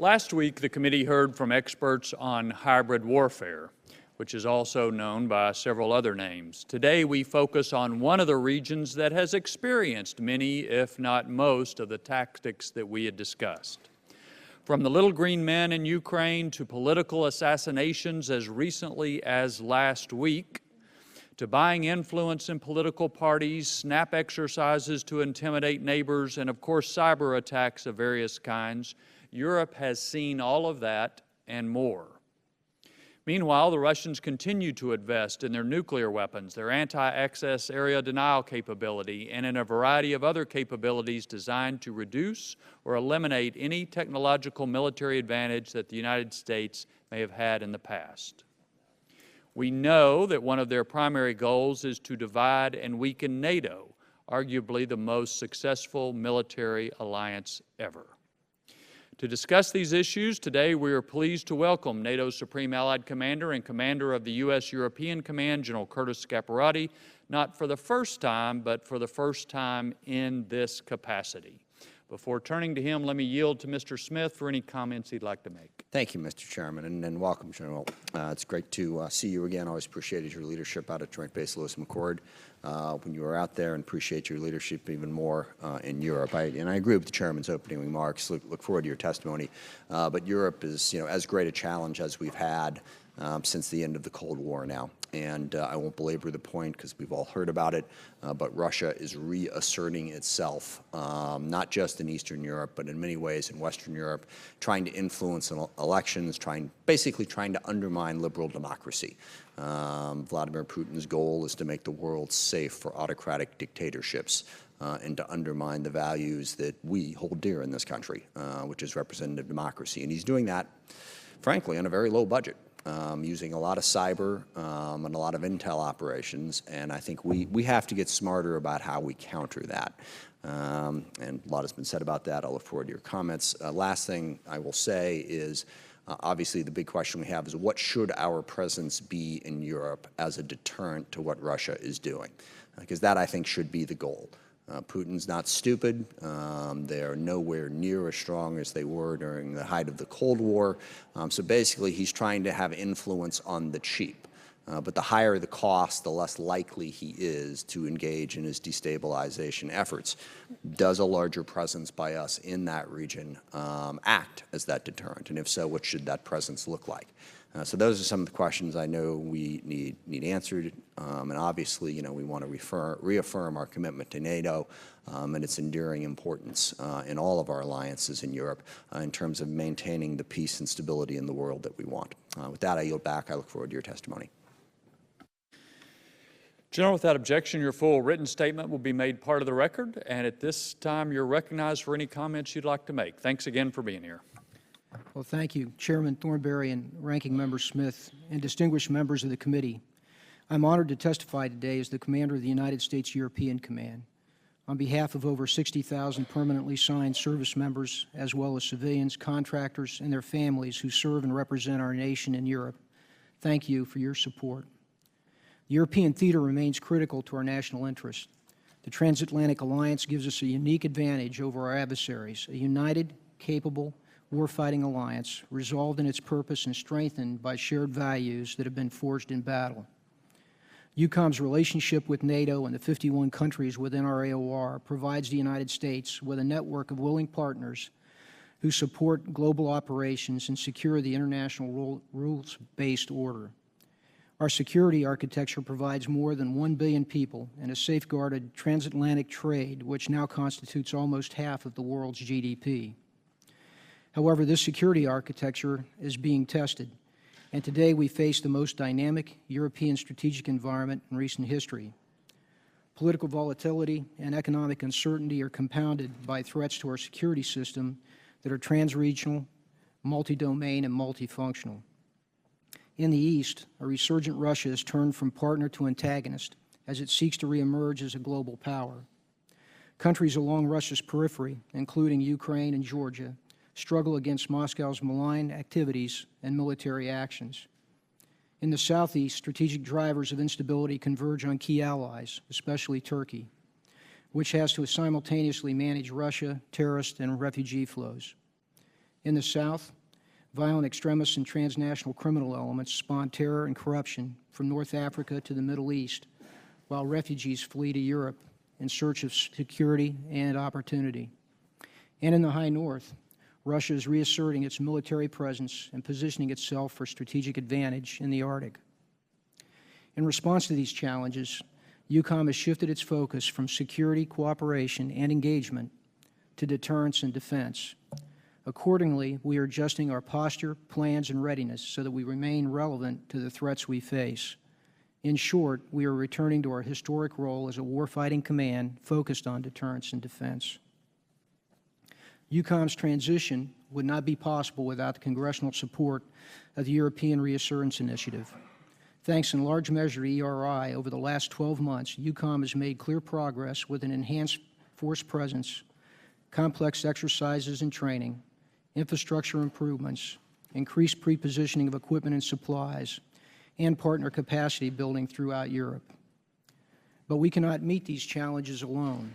Last week, the committee heard from experts on hybrid warfare, which is also known by several other names. Today, we focus on one of the regions that has experienced many, if not most, of the tactics that we had discussed. From the little green men in Ukraine to political assassinations as recently as last week, to buying influence in political parties, snap exercises to intimidate neighbors, and of course cyber attacks of various kinds, Europe has seen all of that and more. Meanwhile, the Russians continue to invest in their nuclear weapons, their anti-access area denial capability, and in a variety of other capabilities designed to reduce or eliminate any technological military advantage that the United States may have had in the past. We know that one of their primary goals is to divide and weaken NATO, arguably the most successful military alliance ever. To discuss these issues, today we are pleased to welcome NATO's Supreme Allied Commander and Commander of the U.S. European Command, General Curtis Scaparrotti, not for the first time, but for the first time in this capacity. Before turning to him, let me yield to Mr. Smith for any comments he'd like to make. Thank you, Mr. Chairman, and welcome, General. It's great to see you again. Always appreciated your leadership out at Joint Base Lewis McChord when you were out there, and appreciate your leadership even more in Europe. And I agree with the Chairman's opening remarks. Look forward to your testimony. But Europe is, as great a challenge as we've had since the end of the Cold War now. And I won't belabor the point because we've all heard about it, but Russia is reasserting itself, not just in Eastern Europe, but in many ways in Western Europe, trying to influence elections, basically trying to undermine liberal democracy. Vladimir Putin's goal is to make the world safe for autocratic dictatorships and to undermine the values that we hold dear in this country, which is representative democracy. And he's doing that, frankly, on a very low budget. Using a lot of cyber and a lot of intel operations, and I think we have to get smarter about how we counter that. And a lot has been said about that. I'll look forward to your comments. Last thing I will say is, obviously the big question we have is what should our presence be in Europe as a deterrent to what Russia is doing? Because that, I think, should be the goal. Putin's not stupid. They're nowhere near as strong as they were during the height of the Cold War. So basically, he's trying to have influence on the cheap. But the higher the cost, the less likely he is to engage in his destabilization efforts. Does a larger presence by us in that region act as that deterrent? And if so, what should that presence look like? So those are some of the questions I know we need answered, and obviously, we want to reaffirm our commitment to NATO and its enduring importance in all of our alliances in Europe in terms of maintaining the peace and stability in the world that we want. With that, I yield back. I look forward to your testimony. General, without objection, your full written statement will be made part of the record, and at this time, you're recognized for any comments you'd like to make. Thanks again for being here. Well, thank you, Chairman Thornberry and Ranking Member Smith, and distinguished members of the committee. I'm honored to testify today as the Commander of the United States European Command on behalf of over 60,000 permanently signed service members, as well as civilians, contractors, and their families who serve and represent our nation in Europe. Thank you for your support. The European theater remains critical to our national interest. The Transatlantic Alliance gives us a unique advantage over our adversaries, a united, capable, warfighting alliance resolved in its purpose and strengthened by shared values that have been forged in battle. EUCOM's relationship with NATO and the 51 countries within our AOR provides the United States with a network of willing partners who support global operations and secure the international rules-based order. Our security architecture provides more than 1 billion people and a safeguarded transatlantic trade, which now constitutes almost half of the world's GDP. However, this security architecture is being tested, and today we face the most dynamic European strategic environment in recent history. Political volatility and economic uncertainty are compounded by threats to our security system that are transregional, multi-domain, and multifunctional. In the East, a resurgent Russia has turned from partner to antagonist as it seeks to reemerge as a global power. Countries along Russia's periphery, including Ukraine and Georgia, struggle against Moscow's malign activities and military actions. In the southeast, strategic drivers of instability converge on key allies, especially Turkey, which has to simultaneously manage Russia, terrorist, and refugee flows. In the South, violent extremists and transnational criminal elements spawn terror and corruption from North Africa to the Middle East, while refugees flee to Europe in search of security and opportunity. And in the High North, Russia is reasserting its military presence and positioning itself for strategic advantage in the Arctic. In response to these challenges, EUCOM has shifted its focus from security, cooperation, and engagement to deterrence and defense. Accordingly, we are adjusting our posture, plans, and readiness so that we remain relevant to the threats we face. In short, we are returning to our historic role as a warfighting command focused on deterrence and defense. EUCOM's transition would not be possible without the congressional support of the European Reassurance Initiative. Thanks in large measure to ERI, over the last 12 months, EUCOM has made clear progress with an enhanced force presence, complex exercises and training, infrastructure improvements, increased pre-positioning of equipment and supplies, and partner capacity building throughout Europe. But we cannot meet these challenges alone.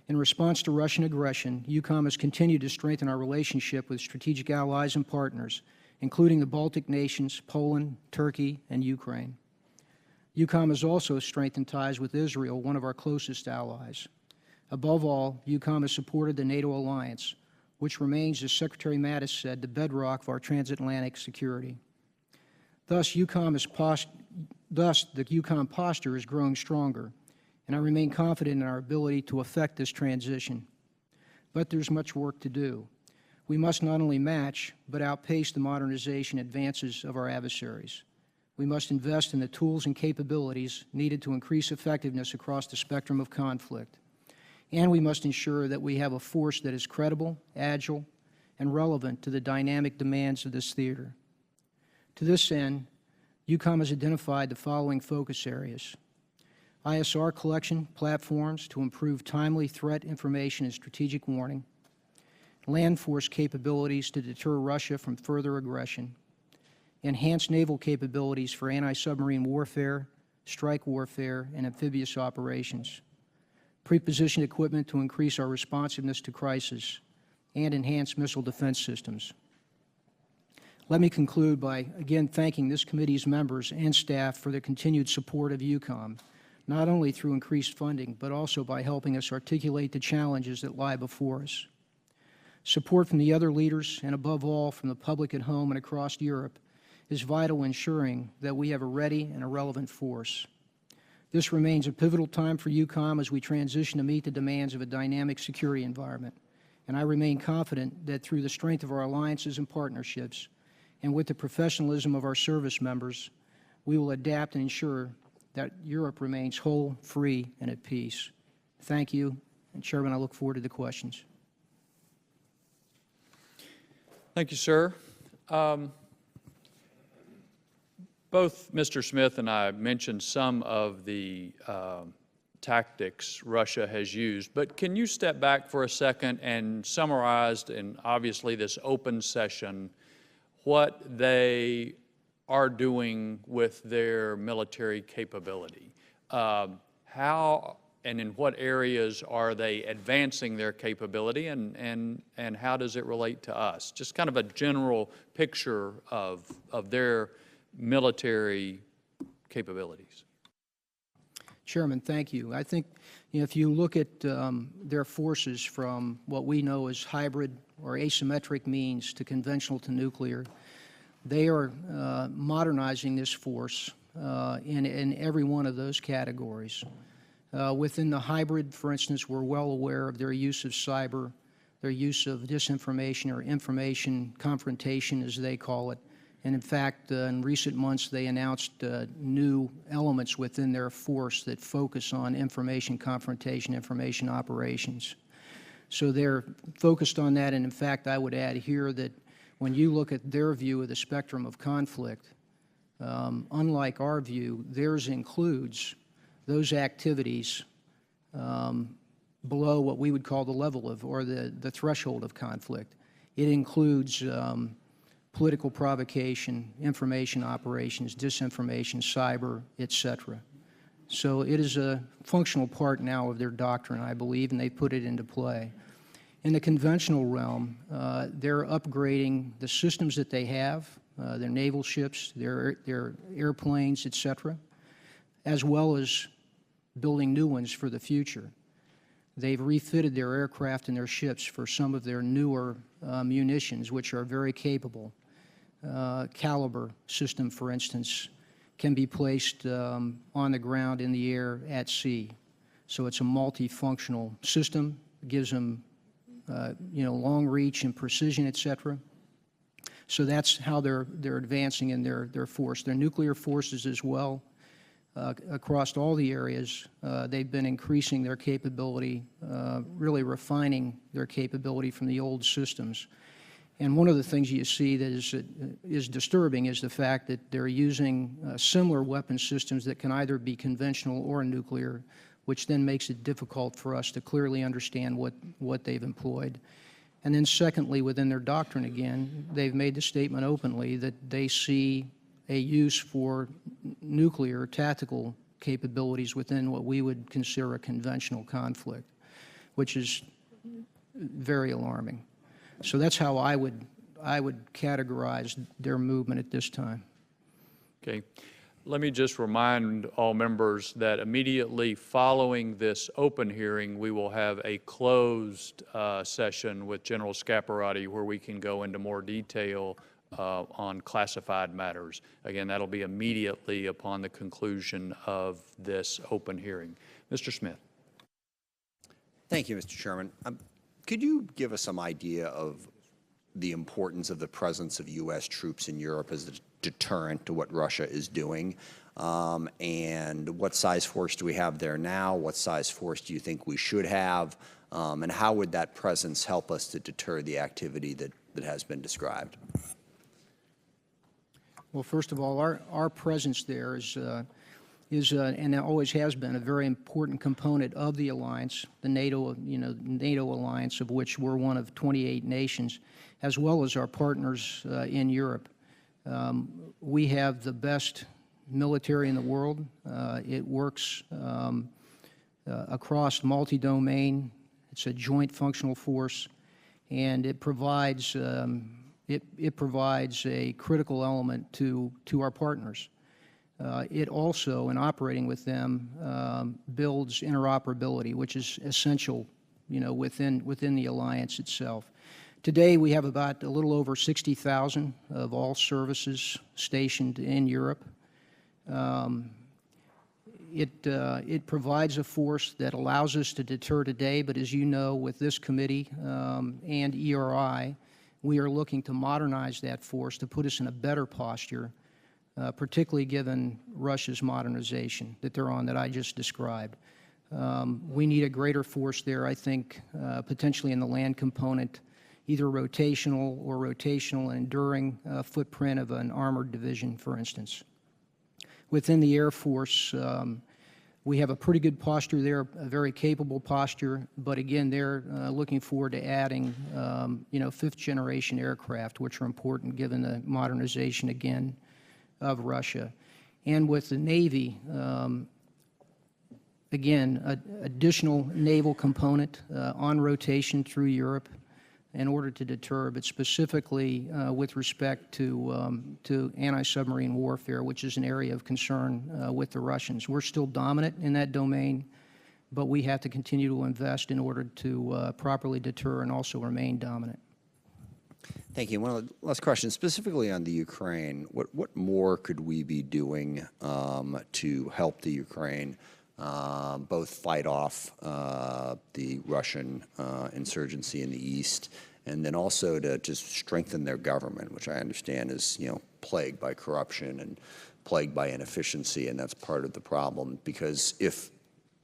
In response to Russian aggression, EUCOM has continued to strengthen our relationship with strategic allies and partners, including the Baltic nations, Poland, Turkey, and Ukraine. EUCOM has also strengthened ties with Israel, one of our closest allies. Above all, EUCOM has supported the NATO alliance, which remains, as Secretary Mattis said, the bedrock of our transatlantic security. Thus, the EUCOM posture is growing stronger, and I remain confident in our ability to effect this transition. But there's much work to do. We must not only match, but outpace the modernization advances of our adversaries. We must invest in the tools and capabilities needed to increase effectiveness across the spectrum of conflict. And we must ensure that we have a force that is credible, agile, and relevant to the dynamic demands of this theater. To this end, EUCOM has identified the following focus areas: ISR collection platforms to improve timely threat information and strategic warning, land force capabilities to deter Russia from further aggression, enhanced naval capabilities for anti-submarine warfare, strike warfare, and amphibious operations, pre-positioned equipment to increase our responsiveness to crisis, and enhanced missile defense systems. Let me conclude by again thanking this committee's members and staff for their continued support of EUCOM, not only through increased funding, but also by helping us articulate the challenges that lie before us. Support from the other leaders, and above all from the public at home and across Europe, is vital in ensuring that we have a ready and a relevant force. This remains a pivotal time for EUCOM as we transition to meet the demands of a dynamic security environment, and I remain confident that through the strength of our alliances and partnerships, and with the professionalism of our service members, we will adapt and ensure that Europe remains whole, free, and at peace. Thank you, and Chairman, I look forward to the questions. Thank you, sir. Both Mr. Smith and I mentioned some of the tactics Russia has used, but can you step back for a second and summarize, in obviously this open session, what they are doing with their military capability? How and in what areas are they advancing their capability, and how does it relate to us? Just kind of a general picture of their military capabilities. Chairman, thank you. I think if you look at their forces from what we know as hybrid or asymmetric means to conventional to nuclear, they are modernizing this force in every one of those categories. Within the hybrid, for instance, we're well aware of their use of cyber, their use of disinformation or information confrontation, as they call it. And in fact, in recent months, they announced new elements within their force that focus on information confrontation, information operations. So they're focused on that, and in fact, I would add here that when you look at their view of the spectrum of conflict, unlike our view, theirs includes those activities below what we would call the level of, or the threshold of conflict. It includes political provocation, information operations, disinformation, cyber, etc. So it is a functional part now of their doctrine, I believe, and they put it into play. In the conventional realm, they're upgrading the systems that they have, their naval ships, their airplanes, et cetera, as well as building new ones for the future. They've refitted their aircraft and their ships for some of their newer munitions, which are very capable. Caliber system, for instance, can be placed on the ground, in the air, at sea. So it's a multifunctional system. It gives them long reach and precision, et cetera. So that's how they're advancing in their force. Their nuclear forces as well, across all the areas, they've been increasing their capability, really refining their capability from the old systems. And one of the things you see that is disturbing is the fact that they're using similar weapon systems that can either be conventional or nuclear, which then makes it difficult for us to clearly understand what they've employed. And then secondly, within their doctrine again, they've made the statement openly that they see a use for nuclear tactical capabilities within what we would consider a conventional conflict, which is very alarming. So that's how I would categorize their movement at this time. Okay. Let me just remind all members that immediately following this open hearing, we will have a closed session with General Scaparrotti where we can go into more detail on classified matters. Again, that'll be immediately upon the conclusion of this open hearing. Mr. Smith. Thank you, Mr. Chairman. Could you give us some idea of the importance of the presence of U.S. troops in Europe as a deterrent to what Russia is doing? And what size force do we have there now? What size force do you think we should have? And how would that presence help us to deter the activity that has been described? Well, first of all, our presence there is and always has been a very important component of the alliance, the NATO alliance, of which we're one of 28 nations, as well as our partners in Europe. We have the best military in the world. It works across multi-domain. It's a joint functional force, and it provides a critical element to our partners. It also, in operating with them, builds interoperability, which is essential, within the alliance itself. Today, we have about a little over 60,000 of all services stationed in Europe. It provides a force that allows us to deter today, but as you know, with this committee and ERI, we are looking to modernize that force to put us in a better posture, particularly given Russia's modernization that they're on that I just described. We need a greater force there, I think, potentially in the land component, either rotational and enduring footprint of an armored division, for instance. Within the Air Force, we have a pretty good posture there, a very capable posture, but again, they're looking forward to adding, fifth-generation aircraft, which are important given the modernization, again, of Russia. And with the Navy, again, additional naval component on rotation through Europe in order to deter, but specifically with respect to anti-submarine warfare, which is an area of concern with the Russians. We're still dominant in that domain, but we have to continue to invest in order to properly deter and also remain dominant. Thank you. One of the last questions, specifically on the Ukraine, what more could we be doing to help the Ukraine both fight off the Russian insurgency in the east, and then also to just strengthen their government, which I understand is plagued by corruption and plagued by inefficiency, and that's part of the problem. Because if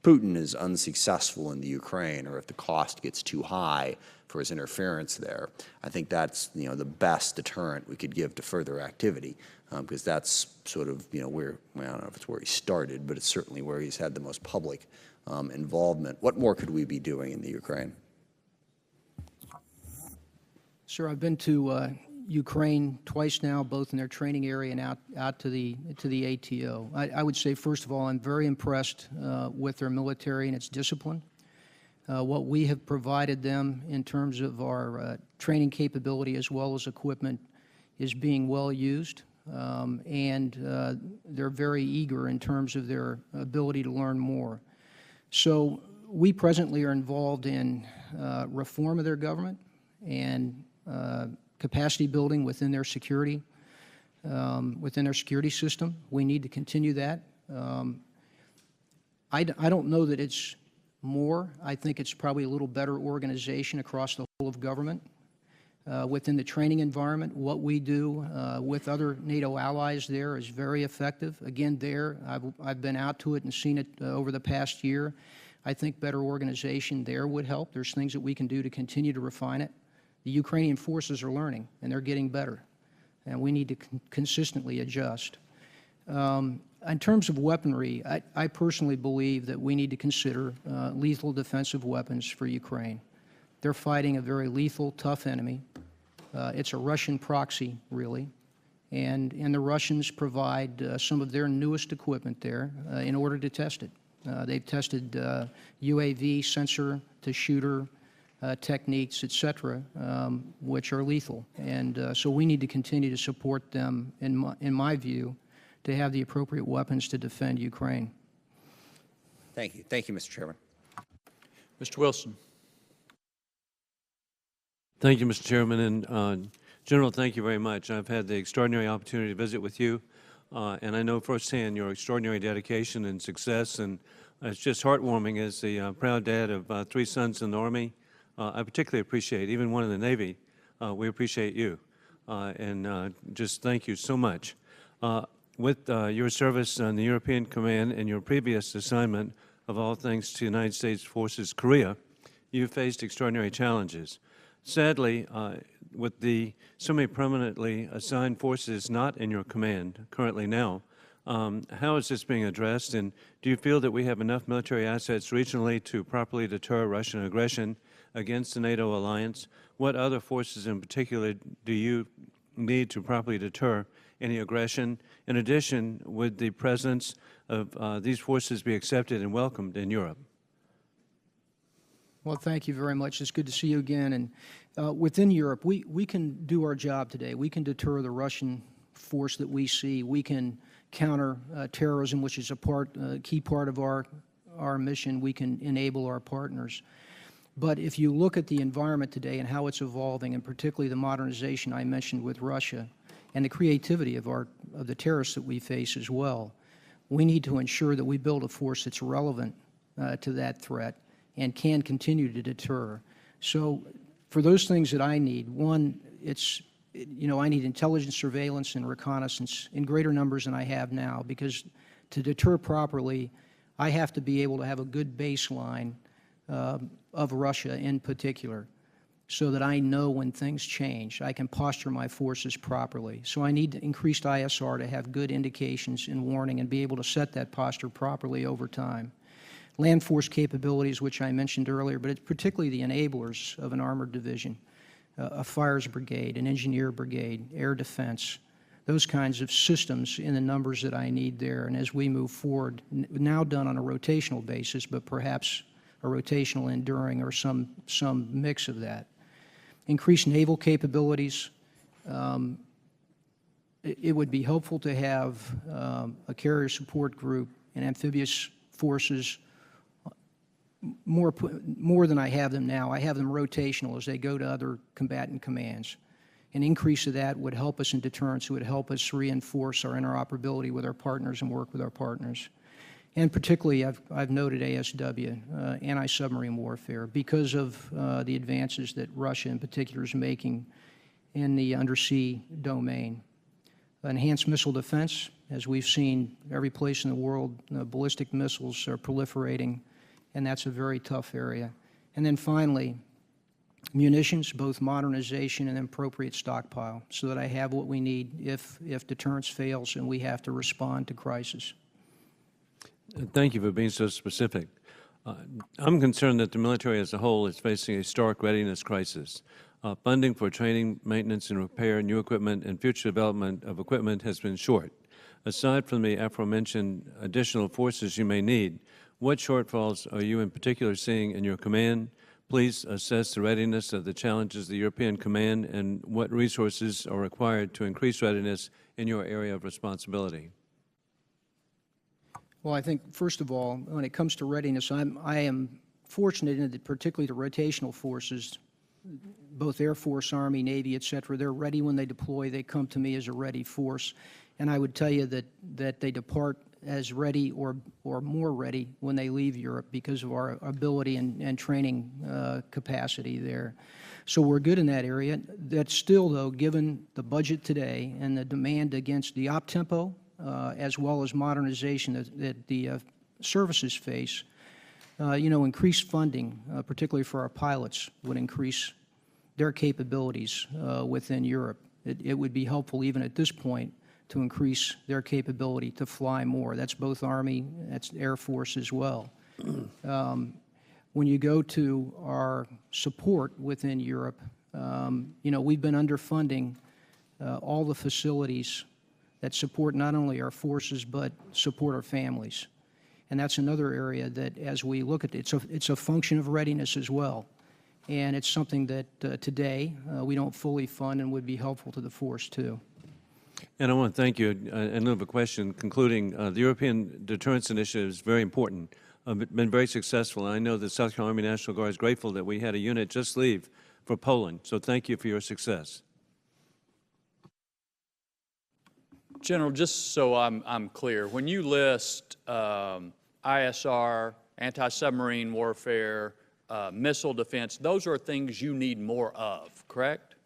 Putin is unsuccessful in the Ukraine, or if the cost gets too high for his interference there, I think that's the best deterrent we could give to further activity, because that's sort of where, I don't know if it's where he started, but it's certainly where he's had the most public involvement. What more could we be doing in the Ukraine? Sir, I've been to Ukraine twice now, both in their training area and out to the ATO. I would say, first of all, I'm very impressed with their military and its discipline. What we have provided them in terms of our training capability as well as equipment is being well used, and they're very eager in terms of their ability to learn more. So we presently are involved in reform of their government and capacity building within their security system. We need to continue that. I don't know that it's more. I think it's probably a little better organization across the whole of government. Within the training environment, what we do with other NATO allies there is very effective. Again, I've been out to it and seen it over the past year. I think better organization there would help. There's things that we can do to continue to refine it. The Ukrainian forces are learning, and they're getting better, and we need to consistently adjust. In terms of weaponry, I personally believe that we need to consider lethal defensive weapons for Ukraine. They're fighting a very lethal, tough enemy. It's a Russian proxy, really, and the Russians provide some of their newest equipment there in order to test it. They've tested UAV sensor-to-shooter techniques, et cetera, which are lethal. And so we need to continue to support them, in my view, to have the appropriate weapons to defend Ukraine. Thank you. Thank you, Mr. Chairman. Mr. Wilson. Thank you, Mr. Chairman. And General, thank you very much. I've had the extraordinary opportunity to visit with you, and I know firsthand your extraordinary dedication and success. And it's just heartwarming as the proud dad of 3 sons in the Army. I particularly appreciate, even one in the Navy, we appreciate you. And just thank you so much. With your service on the European Command and your previous assignment of all things to United States Forces Korea, you faced extraordinary challenges. Sadly, with so many permanently assigned forces not in your command currently now, how is this being addressed, and do you feel that we have enough military assets regionally to properly deter Russian aggression against the NATO alliance? What other forces in particular do you need to properly deter any aggression? In addition, would the presence of these forces be accepted and welcomed in Europe? Well, thank you very much. It's good to see you again. And within Europe, we can do our job today. We can deter the Russian force that we see. We can counter terrorism, which is a key part of our mission. We can enable our partners. But if you look at the environment today and how it's evolving, and particularly the modernization I mentioned with Russia, and the creativity of the terrorists that we face as well, we need to ensure that we build a force that's relevant to that threat and can continue to deter. So for those things that I need, one, I need intelligence, surveillance, and reconnaissance in greater numbers than I have now, because to deter properly, I have to be able to have a good baseline of Russia in particular, so that I know when things change, I can posture my forces properly. So I need increased ISR to have good indications and warning and be able to set that posture properly over time. Land force capabilities, which I mentioned earlier, but it's particularly the enablers of an armored division, a fires brigade, an engineer brigade, air defense, those kinds of systems in the numbers that I need there. And as we move forward, now done on a rotational basis, but perhaps a rotational enduring or some mix of that. Increased naval capabilities. It would be helpful to have a carrier support group and amphibious forces more than I have them now. I have them rotational as they go to other combatant commands. An increase of that would help us in deterrence. It would help us reinforce our interoperability with our partners and work with our partners. And particularly, I've noted ASW, anti-submarine warfare, because of the advances that Russia in particular is making in the undersea domain. Enhanced missile defense, as we've seen every place in the world, ballistic missiles are proliferating, and that's a very tough area. And then finally, munitions, both modernization and appropriate stockpile, so that I have what we need if deterrence fails and we have to respond to crisis. Thank you for being so specific. I'm concerned that the military as a whole is facing a stark readiness crisis. Funding for training, maintenance, and repair, new equipment, and future development of equipment has been short. Aside from the aforementioned additional forces you may need, What shortfalls are you in particular seeing in your command? Please assess the readiness of the challenges of the European Command and what resources are required to increase readiness in your area of responsibility. Well, I think, first of all, when it comes to readiness, I am fortunate in that particularly the rotational forces, both Air Force, Army, Navy, et cetera, they're ready when they deploy. They come to me as a ready force. And I would tell you that they depart as ready or more ready when they leave Europe because of our ability and training capacity there. So we're good in that area. That's still, though, given the budget today and the demand against the op-tempo, as well as modernization that the services face, increased funding, particularly for our pilots, would increase their capabilities within Europe. It would be helpful even at this point to increase their capability to fly more. That's both Army, that's Air Force as well. When you go to our support within Europe, we've been underfunding all the facilities that support not only our forces but support our families. And that's another area that, as we look at it, it's a function of readiness as well. And it's something that today we don't fully fund and would be helpful to the force too. And I want to thank you. Another question concluding. The European Deterrence Initiative is very important, been very successful. And I know the South Carolina Army National Guard is grateful that we had a unit just leave for Poland. So thank you for your success. General, just so I'm clear, when you list ISR, anti-submarine warfare, missile defense, those are things you need more of, correct?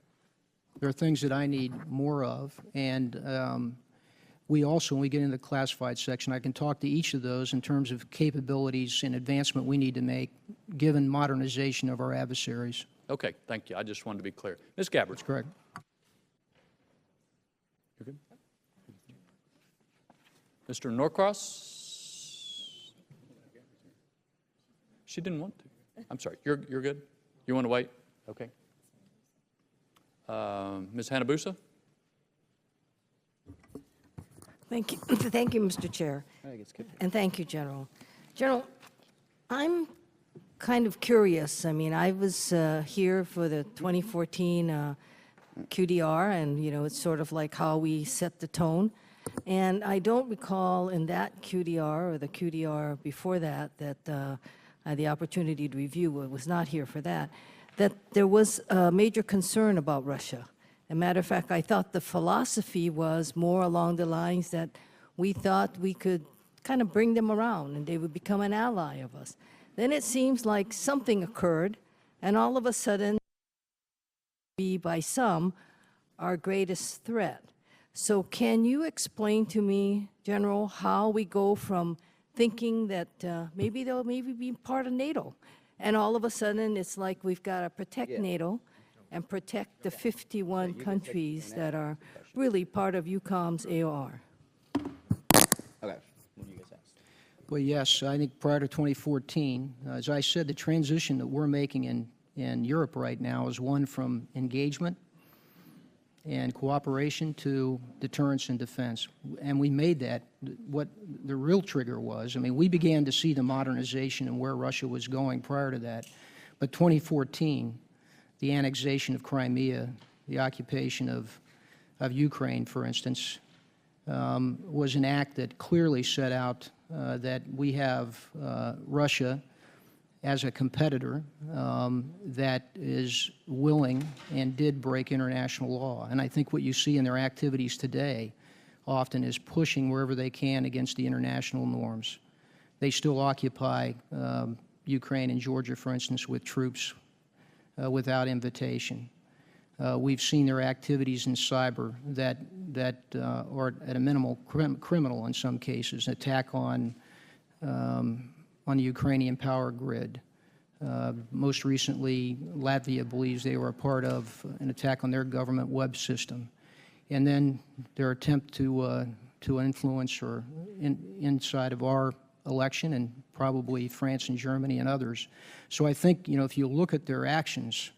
There are things that I need more of, and we also, when we get into the classified section, I can talk to each of those in terms of capabilities and advancement we need to make given modernization of our adversaries. Okay, thank you. I just wanted to be clear. Ms. Gabbard. That's correct. You're good. Mr. Norcross? She didn't want to. I'm sorry. You're good? You want to wait? Okay. Ms. Hanabusa? Thank you. Thank you, Mr. Chair. And thank you, General. General, I'm kind of curious. I mean, I was here for the 2014 QDR, and, it's sort of like how we set the tone. And I don't recall in that QDR or the QDR before that I had the opportunity to review, I was not here for that there was a major concern about Russia. As a matter of fact, I thought the philosophy was more along the lines that we thought we could kind of bring them around and they would become an ally of us. Then it seems like something occurred, and all of a sudden, be by some, our greatest threat. So can you explain to me, General, how we go from thinking that maybe they'll be part of NATO, and all of a sudden it's like we've got to protect NATO and protect the 51 countries that are really part of EUCOM's AOR? Okay. Well, yes, I think prior to 2014, as I said, the transition that we're making in Europe right now is one from engagement and cooperation to deterrence and defense. And we made that. What the real trigger was, I mean, we began to see the modernization and where Russia was going prior to that. But 2014, the annexation of Crimea, the occupation of Ukraine, for instance, was an act that clearly set out that we have Russia as a competitor that is willing and did break international law. And I think what you see in their activities today often is pushing wherever they can against the international norms. They still occupy Ukraine and Georgia, for instance, with troops without invitation. We've seen their activities in cyber that are at a minimal criminal in some cases, attack on the Ukrainian power grid. Most recently, Latvia believes they were a part of an attack on their government web system. And then their attempt to influence or inside of our election, and probably France and Germany and others. So I think, if you look at their actions,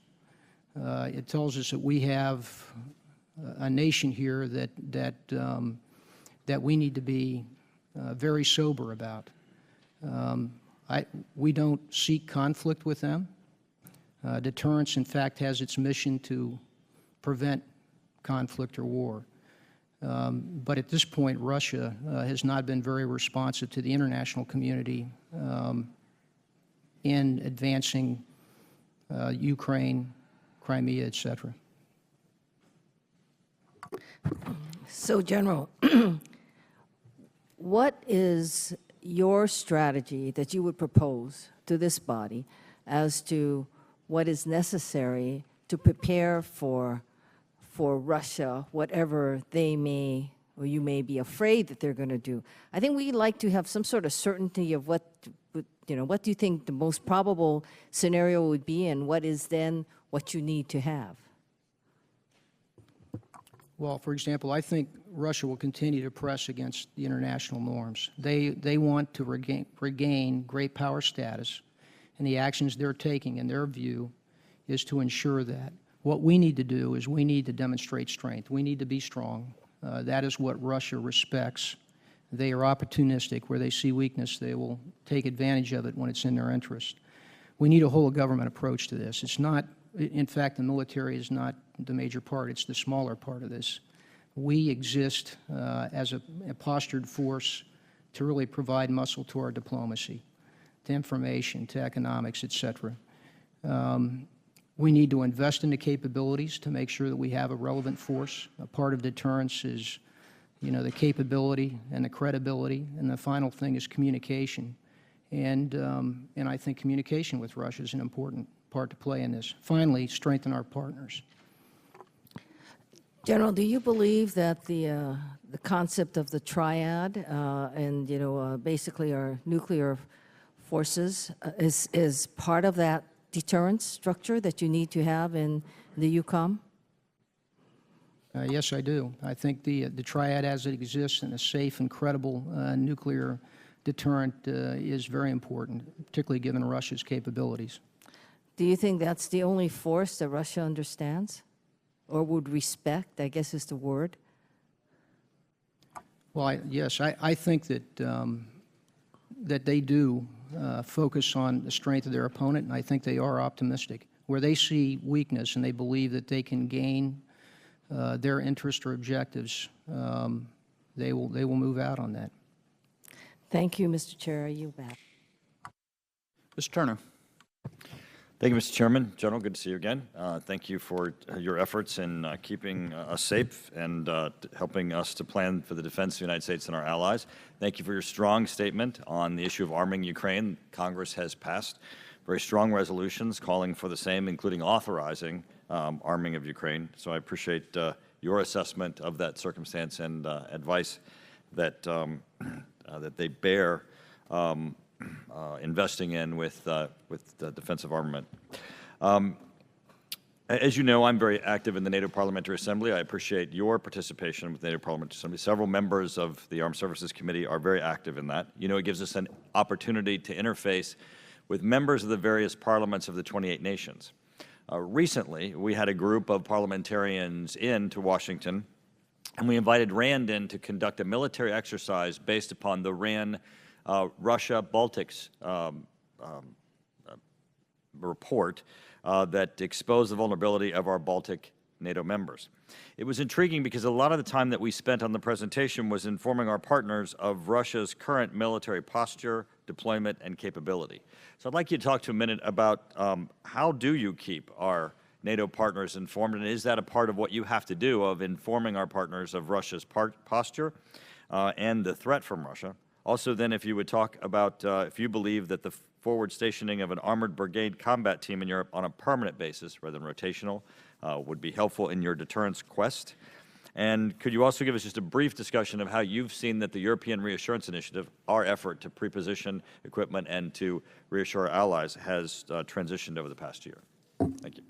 it tells us that we have a nation here that we need to be very sober about. We don't seek conflict with them. Deterrence, in fact, has its mission to prevent conflict or war. But at this point, Russia has not been very responsive to the international community in advancing Ukraine, Crimea, etc. So, General, what is your strategy that you would propose to this body as to what is necessary to prepare for Russia, whatever they may or you may be afraid that they're going to do? I think we'd like to have some sort of certainty of what do you think the most probable scenario would be, and what is then what you need to have? Well, for example, I think Russia will continue to press against the international norms. They want to regain great power status, and the actions they're taking, in their view, is to ensure that. What we need to do is we need to demonstrate strength. We need to be strong. That is what Russia respects. They are opportunistic. Where they see weakness, they will take advantage of it when it's in their interest. We need a whole-of-government approach to this. It's not, in fact, the military is not the major part. It's the smaller part of this. We exist as a postured force to really provide muscle to our diplomacy, to information, to economics, et cetera. We need to invest in the capabilities to make sure that we have a relevant force. A part of deterrence is, the capability and the credibility, and the final thing is communication. And I think communication with Russia is an important part to play in this. Finally, strengthen our partners. General, do you believe that the concept of the triad and basically our nuclear forces is part of that deterrence structure that you need to have in the EUCOM? Yes, I do. I think the triad as it exists in a safe and credible nuclear deterrent is very important, particularly given Russia's capabilities. Do you think that's the only force that Russia understands or would respect, I guess is the word? Well, yes, I think that, that they do focus on the strength of their opponent, and I think they are optimistic. Where they see weakness and they believe that they can gain their interests or objectives, they will move out on that. Thank you, Mr. Chair. You bet. Mr. Turner. Thank you, Mr. Chairman. General, good to see you again. Thank you for your efforts in keeping us safe and helping us to plan for the defense of the United States and our allies. Thank you for your strong statement on the issue of arming Ukraine. Congress has passed very strong resolutions calling for the same, including authorizing arming of Ukraine. So I appreciate your assessment of that circumstance and advice that, that they bear investing in with the defensive armament. As you know, I'm very active in the NATO Parliamentary Assembly. I appreciate your participation with the NATO Parliamentary Assembly. Several members of the Armed Services Committee are very active in that. It gives us an opportunity to interface with members of the various parliaments of the 28 nations. Recently, we had a group of parliamentarians into Washington, and we invited RAND in to conduct a military exercise based upon the RAND Russia-Baltics report that exposed the vulnerability of our Baltic NATO members. It was intriguing because a lot of the time that we spent on the presentation was informing our partners of Russia's current military posture, deployment, and capability. So I'd like you to talk to a minute about how do you keep our NATO partners informed, and is that a part of what you have to do of informing our partners of Russia's posture and the threat from Russia? Also then, if you would talk about if you believe that the forward stationing of an armored brigade combat team in Europe on a permanent basis rather than rotational would be helpful in your deterrence quest. And could you also give us just a brief discussion of how you've seen that the European Reassurance Initiative, our effort to pre-position equipment and to reassure our allies, has transitioned over the past year? Thank you.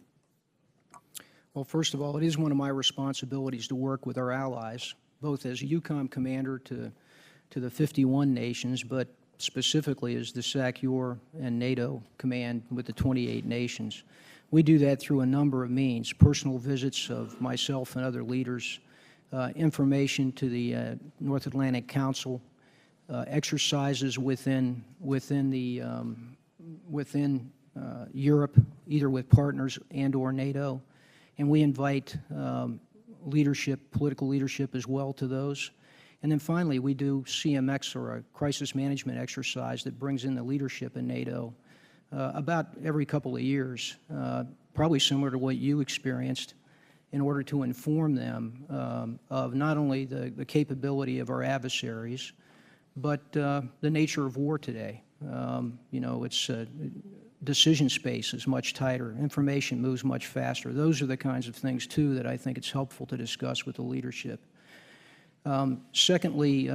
Well, first of all, it is one of my responsibilities to work with our allies, both as a EUCOM commander to the 51 nations, but specifically as the SACEUR and NATO command with the 28 nations. We do that through a number of means: personal visits of myself and other leaders, information to the North Atlantic Council, exercises within Europe, either with partners and/or NATO, and we invite leadership, political leadership as well to those. And then finally, we do CMX, or a crisis management exercise, that brings in the leadership in NATO about every couple of years, probably similar to what you experienced, in order to inform them of not only the capability of our adversaries, but the nature of war today. You know, it's decision space is much tighter. Information moves much faster. Those are the kinds of things, too, that I think it's helpful to discuss with the leadership. Secondly,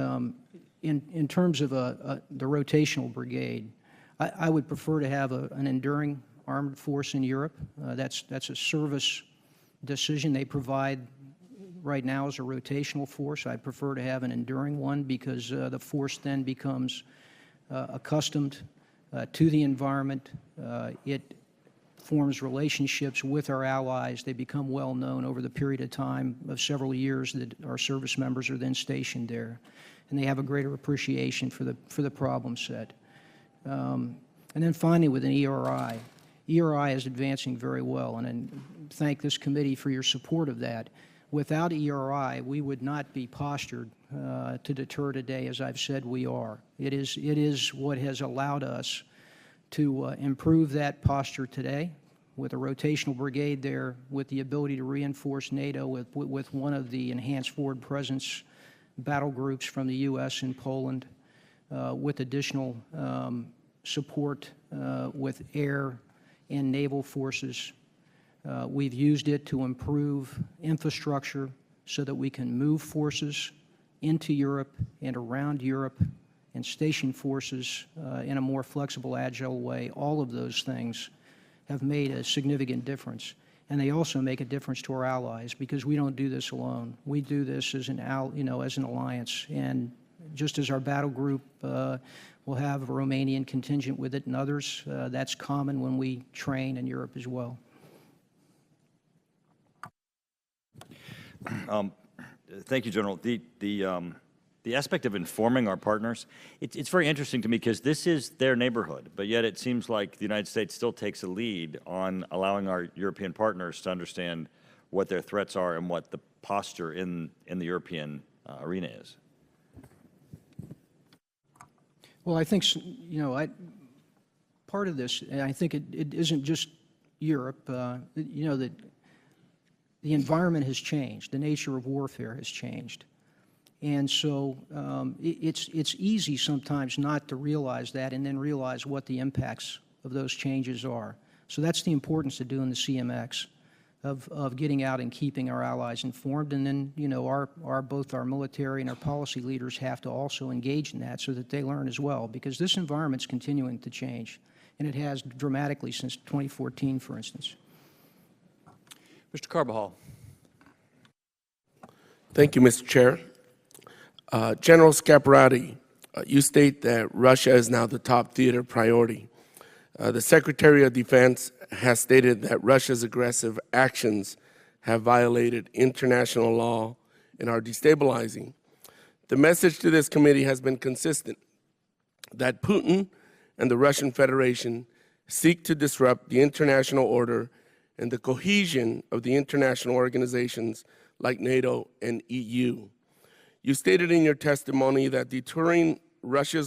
in terms of the rotational brigade, I would prefer to have an enduring armed force in Europe. That's a service decision they provide right now as a rotational force. I'd prefer to have an enduring one, because the force then becomes accustomed to the environment. It forms relationships with our allies. They become well known over the period of time of several years that our service members are then stationed there, and they have a greater appreciation for the problem set. And then finally, with an ERI. ERI is advancing very well, and I thank this committee for your support of that. Without ERI, we would not be postured to deter today, as I've said we are. It is what has allowed us to improve that posture today, with a rotational brigade there, with the ability to reinforce NATO with one of the enhanced forward presence battle groups from the U.S. and Poland, with additional support with air and naval forces. We've used it to improve infrastructure so that we can move forces into Europe and around Europe and station forces in a more flexible, agile way. All of those things have made a significant difference. And they also make a difference to our allies, because we don't do this alone. We do this as an alliance. And just as our battle group will have a Romanian contingent with it and others, that's common when we train in Europe as well. Thank you, General. The aspect of informing our partners, it's very interesting to me, because this is their neighborhood, but yet it seems like the United States still takes a lead on allowing our European partners to understand what their threats are and what the posture in the European arena is. Well, I think, you know, part of this, and I think it isn't just Europe, you know, that the environment has changed. The nature of warfare has changed. And so it's easy sometimes not to realize that, and then realize what the impacts of those changes are. So that's the importance of doing the CMX, of getting out and keeping our allies informed. And then, you know, both our military and our policy leaders have to also engage in that, so that they learn as well, because this environment's continuing to change, and it has dramatically since 2014, for instance. Mr. Carbajal. Thank you, Mr. Chair. General Scaparrotti, you state that Russia is now the top theater priority. The Secretary of Defense has stated that Russia's aggressive actions have violated international law and are destabilizing. The message to this committee has been consistent, that Putin and the Russian Federation seek to disrupt the international order and the cohesion of the international organizations like NATO and EU. You stated in your testimony that deterring Russia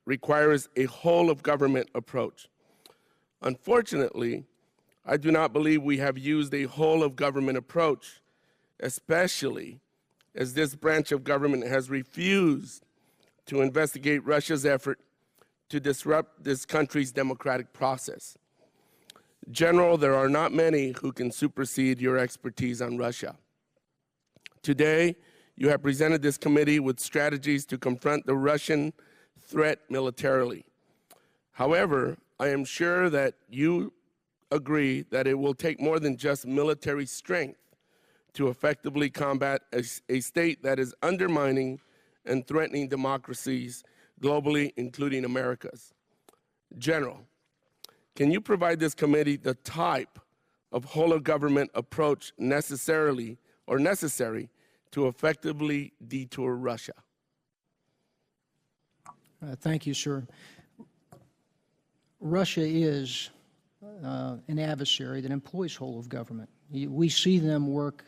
requires a whole-of-government approach. Unfortunately, I do not believe we have used a whole-of-government approach, especially as this branch of government has refused to investigate Russia's effort to disrupt this country's democratic process. General, there are not many who can supersede your expertise on Russia. Today, you have presented this committee with strategies to confront the Russian threat militarily. However, I am sure that you agree that it will take more than just military strength to effectively combat a state that is undermining and threatening democracies globally, including America's. General, can you provide this committee the type of whole-of-government approach necessary to effectively detour Russia? Thank you, sir. Russia is an adversary that employs whole of government. We see them work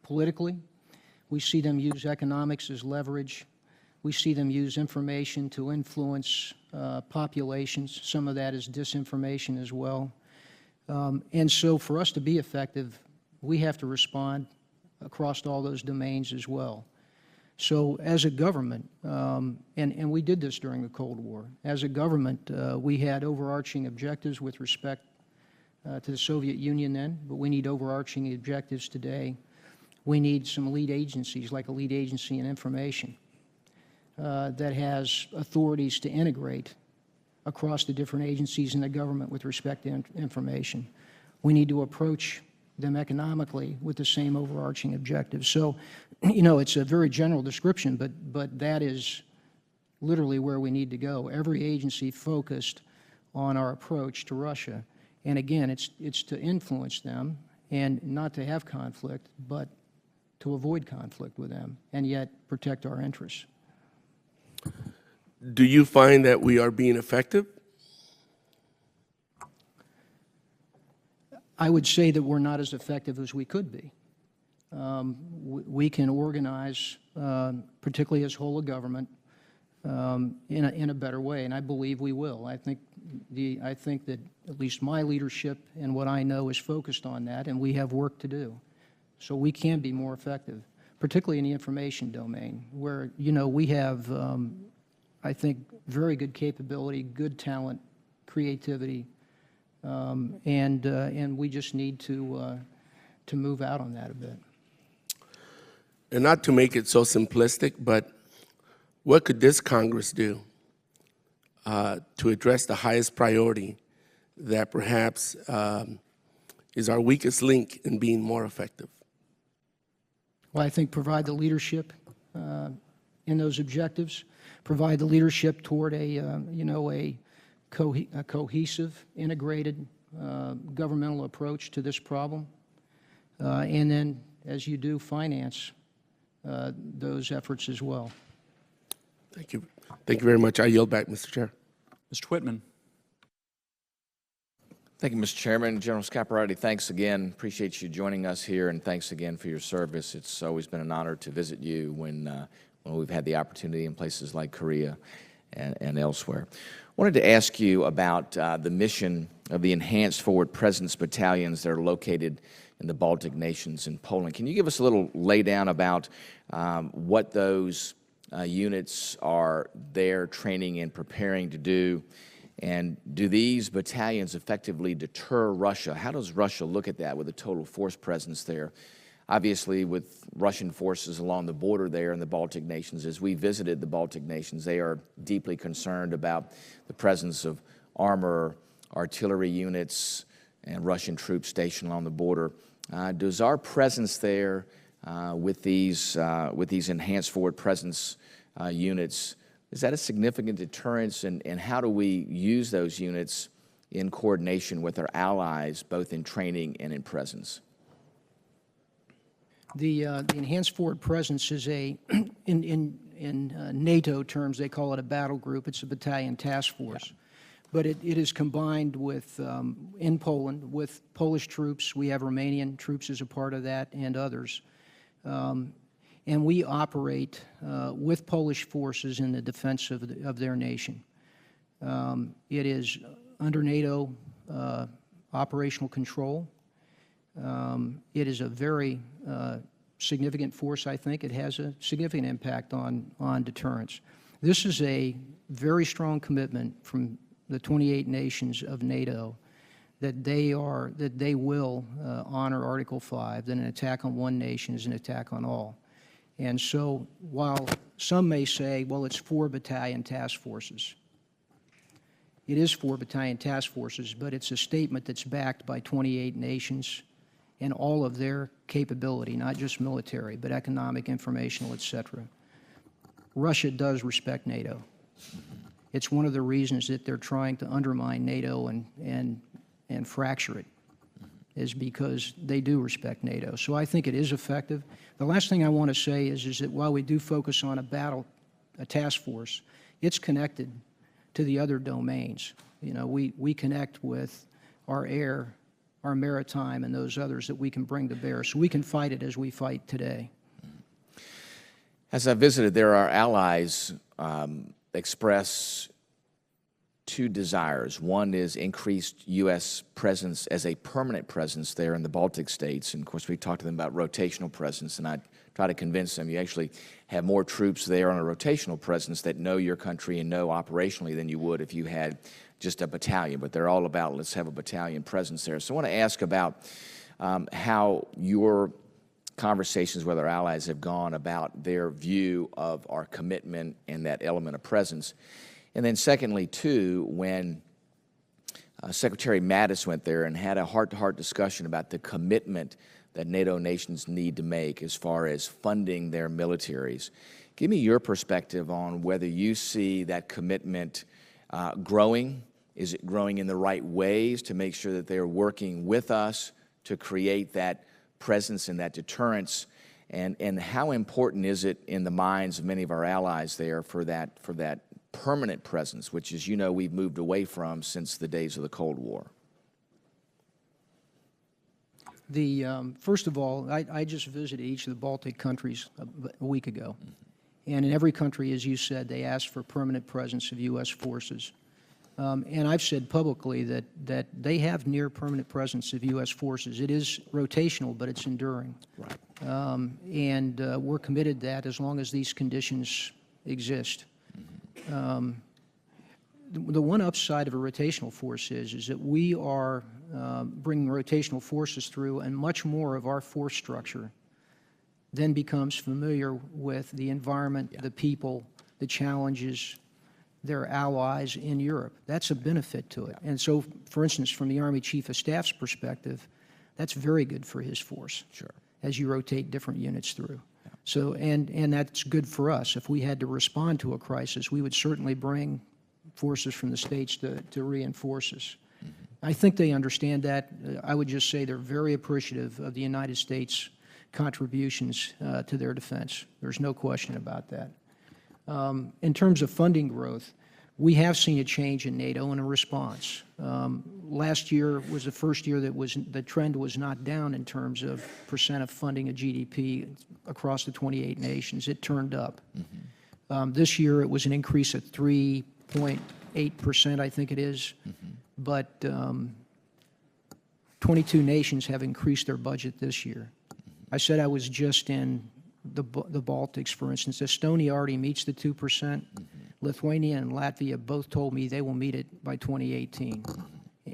politically. We see them use economics as leverage. We see them use information to influence populations. Some of that is disinformation as well. And so for us to be effective, we have to respond across all those domains as well. So as a government, and we did this during the Cold War, as a government, we had overarching objectives with respect to the Soviet Union then, but we need overarching objectives today. We need some lead agencies, like a lead agency in information, that has authorities to integrate across the different agencies in the government with respect to information. We need to approach them economically with the same overarching objectives. So, you know, it's a very general description, but that is literally where we need to go. Every agency focused on our approach to Russia. And again, it's to influence them and not to have conflict, but to avoid conflict with them and yet protect our interests. Do you find that we are being effective? I would say that we're not as effective as we could be. We can organize, particularly as whole of government, in a better way, and I believe we will. I think that at least my leadership and what I know is focused on that, and we have work to do. So we can be more effective, particularly in the information domain, where, you know, we have, I think, very good capability, good talent, creativity, and we just need to move out on that a bit. And not to make it so simplistic, but what could this Congress do to address the highest priority that perhaps is our weakest link in being more effective? Well, I think provide the leadership in those objectives, provide the leadership toward a cohesive, integrated governmental approach to this problem, and then, as you do, finance those efforts as well. Thank you. Thank you very much. I yield back, Mr. Chair. Mr. Whitman. Thank you, Mr. Chairman. General Scaparrotti, thanks again. Appreciate you joining us here, and thanks again for your service. It's always been an honor to visit you when we've had the opportunity in places like Korea and elsewhere. Wanted to ask you about the mission of the Enhanced Forward Presence Battalions that are located in the Baltic nations and Poland. Can you give us a little laydown about what those units are there training and preparing to do? And do these battalions effectively deter Russia? How does Russia look at that with a total force presence there? Obviously, with Russian forces along the border there in the Baltic nations, as we visited the Baltic nations, they are deeply concerned about the presence of armor, artillery units, and Russian troops stationed along the border. Does our presence there with these enhanced forward presence units, is that a significant deterrence, and how do we use those units in coordination with our allies, both in training and in presence? The enhanced forward presence is in NATO terms, they call it a battle group. It's a battalion task force. But it is combined with, in Poland, with Polish troops. We have Romanian troops as a part of that and others. And we operate with Polish forces in the defense of their nation. It is under NATO operational control. It is a very significant force, I think. It has a significant impact on deterrence. This is a very strong commitment from the 28 nations of NATO that they will honor Article 5, that an attack on one nation is an attack on all. And so while some may say, well, it's 4 battalion task forces, it is 4 battalion task forces, but it's a statement that's backed by 28 nations and all of their capability, not just military, but economic, informational, et cetera. Russia does respect NATO. It's one of the reasons that they're trying to undermine NATO and fracture it. is because they do respect NATO. So I think it is effective. The last thing I want to say is that while we do focus on a task force, it's connected to the other domains. You know, we connect with our air, our maritime, and those others that we can bring to bear. So we can fight it as we fight today. As I visited there, our allies express two desires. One is increased U.S. presence as a permanent presence there in the Baltic states. And of course, we talked to them about rotational presence, and I try to convince them you actually have more troops there on a rotational presence that know your country and know operationally than you would if you had just a battalion. But they're all about, let's have a battalion presence there. So I want to ask about how your conversations with our allies have gone about their view of our commitment and that element of presence. And then secondly, too, when Secretary Mattis went there and had a heart-to-heart discussion about the commitment that NATO nations need to make as far as funding their militaries, give me your perspective on whether you see that commitment growing. Is it growing in the right ways to make sure that they're working with us to create that presence and that deterrence? And how important is it in the minds of many of our allies there for that permanent presence, which, as you know, we've moved away from since the days of the Cold War? First of all, I just visited each of the Baltic countries a week ago. And in every country, as you said, they asked for permanent presence of U.S. forces. And I've said publicly that they have near permanent presence of U.S. forces. It is rotational, but it's enduring. Right. And we're committed to that as long as these conditions exist. The one upside of a rotational force is that we are bringing rotational forces through, and much more of our force structure then becomes familiar with the environment, the people, the challenges, their allies in Europe. That's a benefit to it. And so, for instance, from the Army Chief of Staff's perspective, that's very good for his force. Sure. As you rotate different units through. So, and that's good for us. If we had to respond to a crisis, we would certainly bring forces from the states to reinforce us. I think they understand that. I would just say they're very appreciative of the United States' contributions to their defense. There's no question about that. In terms of funding growth, we have seen a change in NATO in a response. Last year was the first year that the trend was not down in terms of percent of funding of GDP across the 28 nations. It turned up. This year it was an increase of 3.8%, I think it is. But 22 nations have increased their budget this year. I said I was just in the Baltics, for instance. Estonia already meets the 2%. Lithuania and Latvia both told me they will meet it by 2018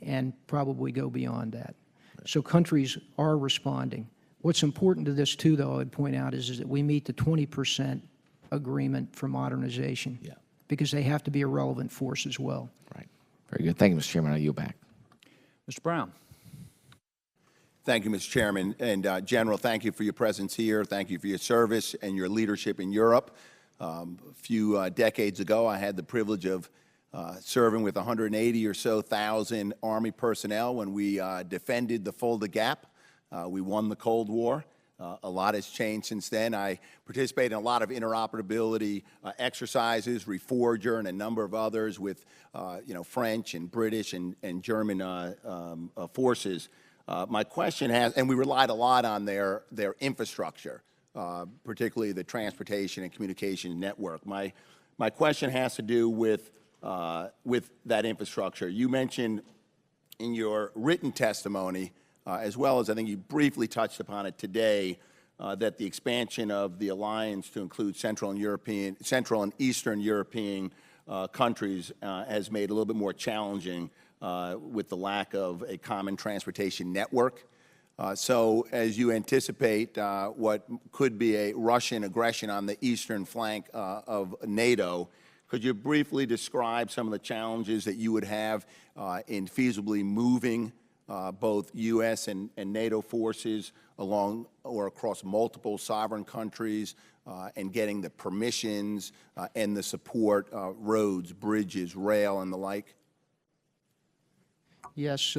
and probably go beyond that. So countries are responding. What's important to this, too, though, I would point out, is that we meet the 20% agreement for modernization because they have to be a relevant force as well. Right. Very good. Thank you, Mr. Chairman. I yield back. Mr. Brown. Thank you, Mr. Chairman. And General, thank you for your presence here. Thank you for your service and your leadership in Europe. A few decades ago, I had the privilege of serving with 180 or so thousand Army personnel when we defended the Fulda Gap. We won the Cold War. A lot has changed since then. I participated in a lot of interoperability exercises, Reforger, and a number of others with, French and British and German forces. My question has, and we relied a lot on their infrastructure, particularly the transportation and communication network. My question has to do with that infrastructure. You mentioned in your written testimony, as well as I think you briefly touched upon it today, that the expansion of the alliance to include Central and Eastern European countries has made it a little bit more challenging with the lack of a common transportation network. So as you anticipate what could be a Russian aggression on the eastern flank of NATO, could you briefly describe some of the challenges that you would have in feasibly moving both U.S. and NATO forces along or across multiple sovereign countries and getting the permissions and the support, roads, bridges, rail, and the like? Yes.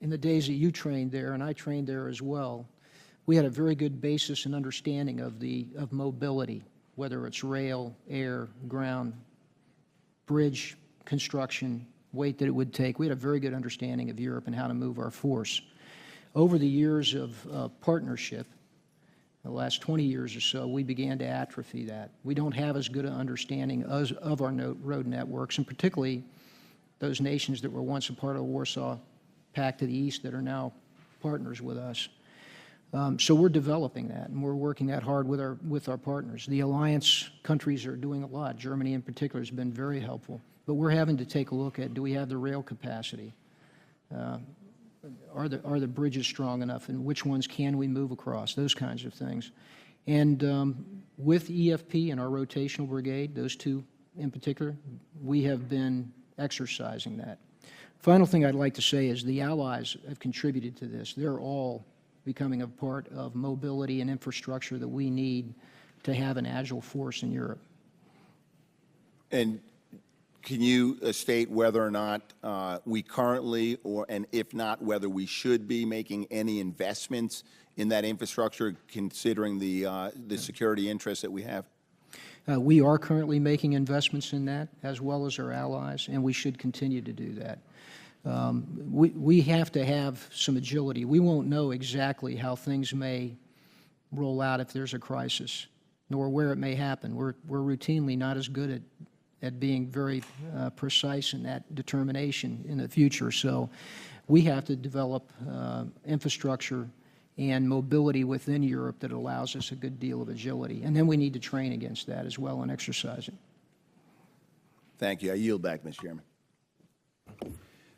in the days that you trained there, and I trained there as well, we had a very good basis and understanding of mobility, whether it's rail, air, ground, bridge construction, weight that it would take. We had a very good understanding of Europe and how to move our force. Over the years of partnership, the last 20 years or so, we began to atrophy that. We don't have as good an understanding of our road networks, and particularly those nations that were once a part of the Warsaw Pact to the east that are now partners with us. So we're developing that, and we're working that hard with our partners. The alliance countries are doing a lot. Germany in particular has been very helpful. But we're having to take a look at, do we have the rail capacity? Are the bridges strong enough, and which ones can we move across? Those kinds of things. And with EFP and our rotational brigade, those two in particular, we have been exercising that. Final thing I'd like to say is the allies have contributed to this. They're all becoming a part of mobility and infrastructure that we need to have an agile force in Europe. And can you state whether or not we currently, and if not, whether we should be making any investments in that infrastructure, considering the security interests that we have? We are currently making investments in that, as well as our allies, and we should continue to do that. We have to have some agility. We won't know exactly how things may roll out if there's a crisis, nor where it may happen. We're routinely not as good at being very precise in that determination in the future. So we have to develop infrastructure and mobility within Europe that allows us a good deal of agility. And then we need to train against that as well and exercise it. Thank you. I yield back, Mr. Chairman.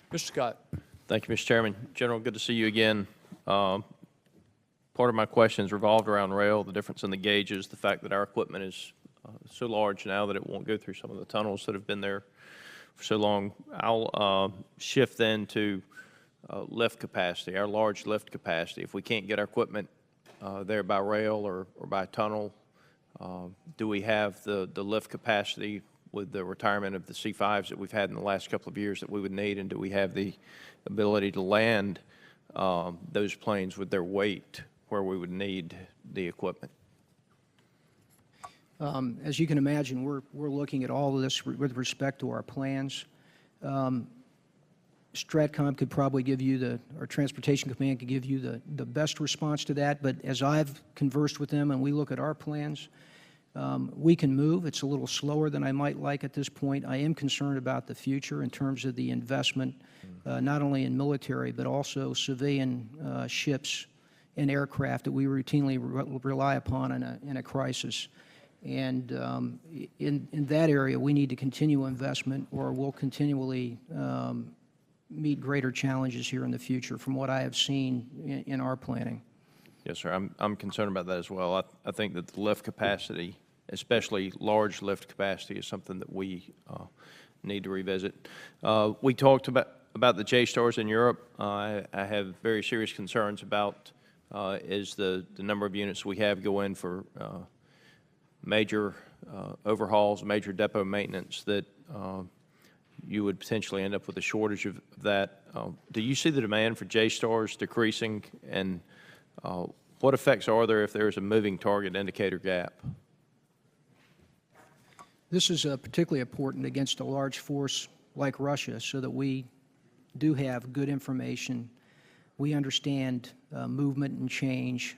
Mr. Scott. Thank you, Mr. Chairman. General, good to see you again. Part of my questions revolved around rail, the difference in the gauges, the fact that our equipment is so large now that it won't go through some of the tunnels that have been there for so long. I'll shift then to lift capacity, our large lift capacity. If we can't get our equipment there by rail or by tunnel, do we have the lift capacity with the retirement of the C-5s that we've had in the last couple of years that we would need, and do we have the ability to land those planes with their weight where we would need the equipment? As you can imagine, we're looking at all of this with respect to our plans. STRATCOM could probably give you our Transportation Command could give you the best response to that, but as I've conversed with them and we look at our plans, we can move. It's a little slower than I might like at this point. I am concerned about the future in terms of the investment, not only in military, but also civilian ships and aircraft that we routinely rely upon in a crisis. And in that area, we need to continue investment, or we'll continually meet greater challenges here in the future from what I have seen in our planning. Yes, sir. I'm concerned about that as well. I think that the lift capacity, especially large lift capacity, is something that we need to revisit. We talked about the JSTARS in Europe. I have very serious concerns about is the number of units we have go in for major overhauls, major depot maintenance, that you would potentially end up with a shortage of that. Do you see the demand for JSTARS decreasing, and what effects are there if there is a moving target indicator gap? This is particularly important against a large force like Russia, so that we do have good information. We understand movement and change.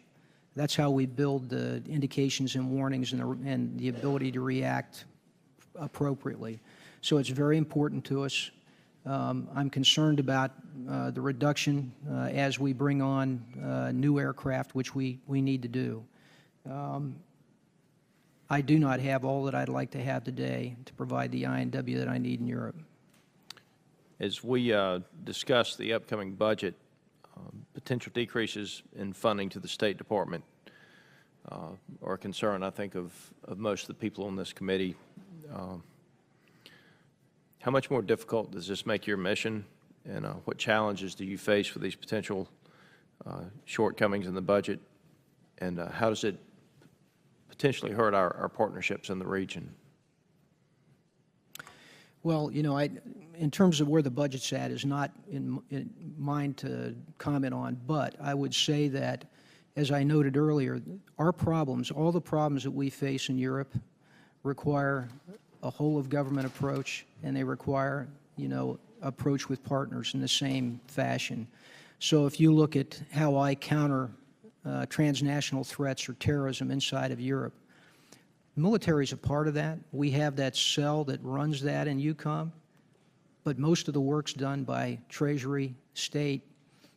That's how we build the indications and warnings and the ability to react appropriately. So it's very important to us. I'm concerned about the reduction as we bring on new aircraft, which we need to do. I do not have all that I'd like to have today to provide the INW that I need in Europe. As we discuss the upcoming budget, potential decreases in funding to the State Department are a concern, I think, of most of the people on this committee. How much more difficult does this make your mission, and what challenges do you face with these potential shortcomings in the budget, and how does it potentially hurt our partnerships in the region? Well, you know, in terms of where the budget's at is not in mine to comment on, but I would say that, as I noted earlier, our problems, all the problems that we face in Europe require a whole-of-government approach, and they require, you know, approach with partners in the same fashion. So if you look at how I counter transnational threats or terrorism inside of Europe, the military is a part of that. We have that cell that runs that in EUCOM, but most of the work's done by Treasury, State,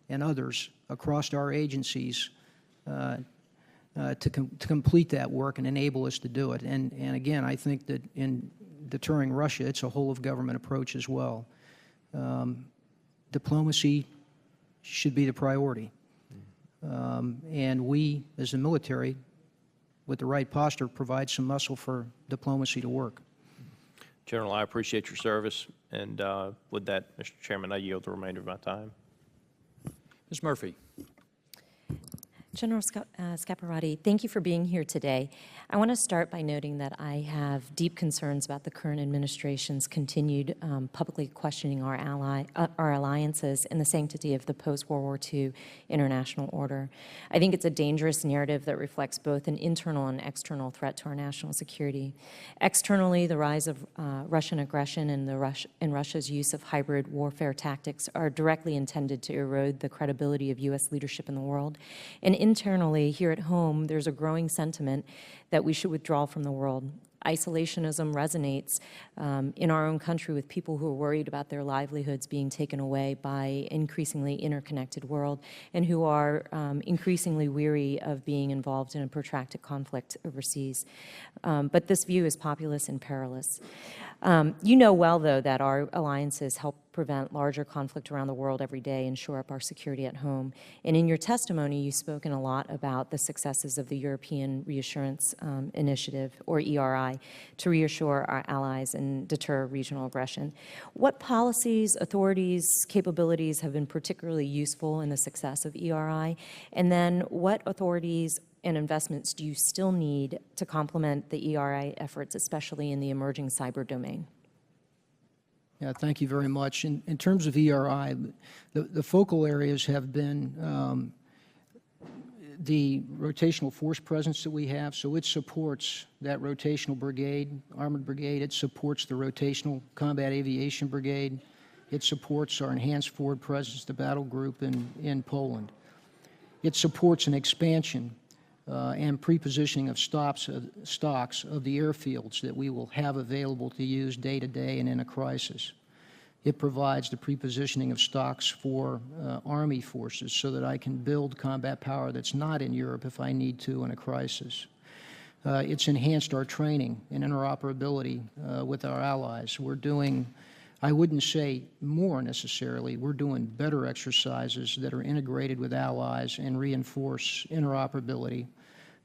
and others across our agencies to complete that work and enable us to do it. And again, I think that in deterring Russia, it's a whole-of-government approach as well. Diplomacy should be the priority. And we, as the military, with the right posture, provide some muscle for diplomacy to work. General, I appreciate your service, and with that, Mr. Chairman, I yield the remainder of my time. Ms. Murphy. General Scaparrotti, thank you for being here today. I want to start by noting that I have deep concerns about the current administration's continued publicly questioning our alliances and the sanctity of the post-World War II international order. I think it's a dangerous narrative that reflects both an internal and external threat to our national security. Externally, the rise of Russian aggression and Russia's use of hybrid warfare tactics are directly intended to erode the credibility of U.S. leadership in the world. And internally, here at home, there's a growing sentiment that we should withdraw from the world. Isolationism resonates in our own country with people who are worried about their livelihoods being taken away by increasingly interconnected world and who are increasingly weary of being involved in a protracted conflict overseas. But this view is populist and perilous. You know well, though, that our alliances help prevent larger conflict around the world every day and shore up our security at home. And in your testimony, you've spoken a lot about the successes of the European Reassurance Initiative, or ERI, to reassure our allies and deter regional aggression. What policies, authorities, capabilities have been particularly useful in the success of ERI? And then what authorities and investments do you still need to complement the ERI efforts, especially in the emerging cyber domain? Yeah, thank you very much. In terms of ERI, the focal areas have been the rotational force presence that we have, so it supports that rotational brigade, armored brigade. It supports the rotational combat aviation brigade. It supports our enhanced forward presence, the battle group in Poland. It supports an expansion and prepositioning of stocks of the airfields that we will have available to use day to day and in a crisis. It provides the prepositioning of stocks for Army forces so that I can build combat power that's not in Europe if I need to in a crisis. It's enhanced our training and interoperability with our allies. We're doing, I wouldn't say more necessarily, we're doing better exercises that are integrated with allies and reinforce interoperability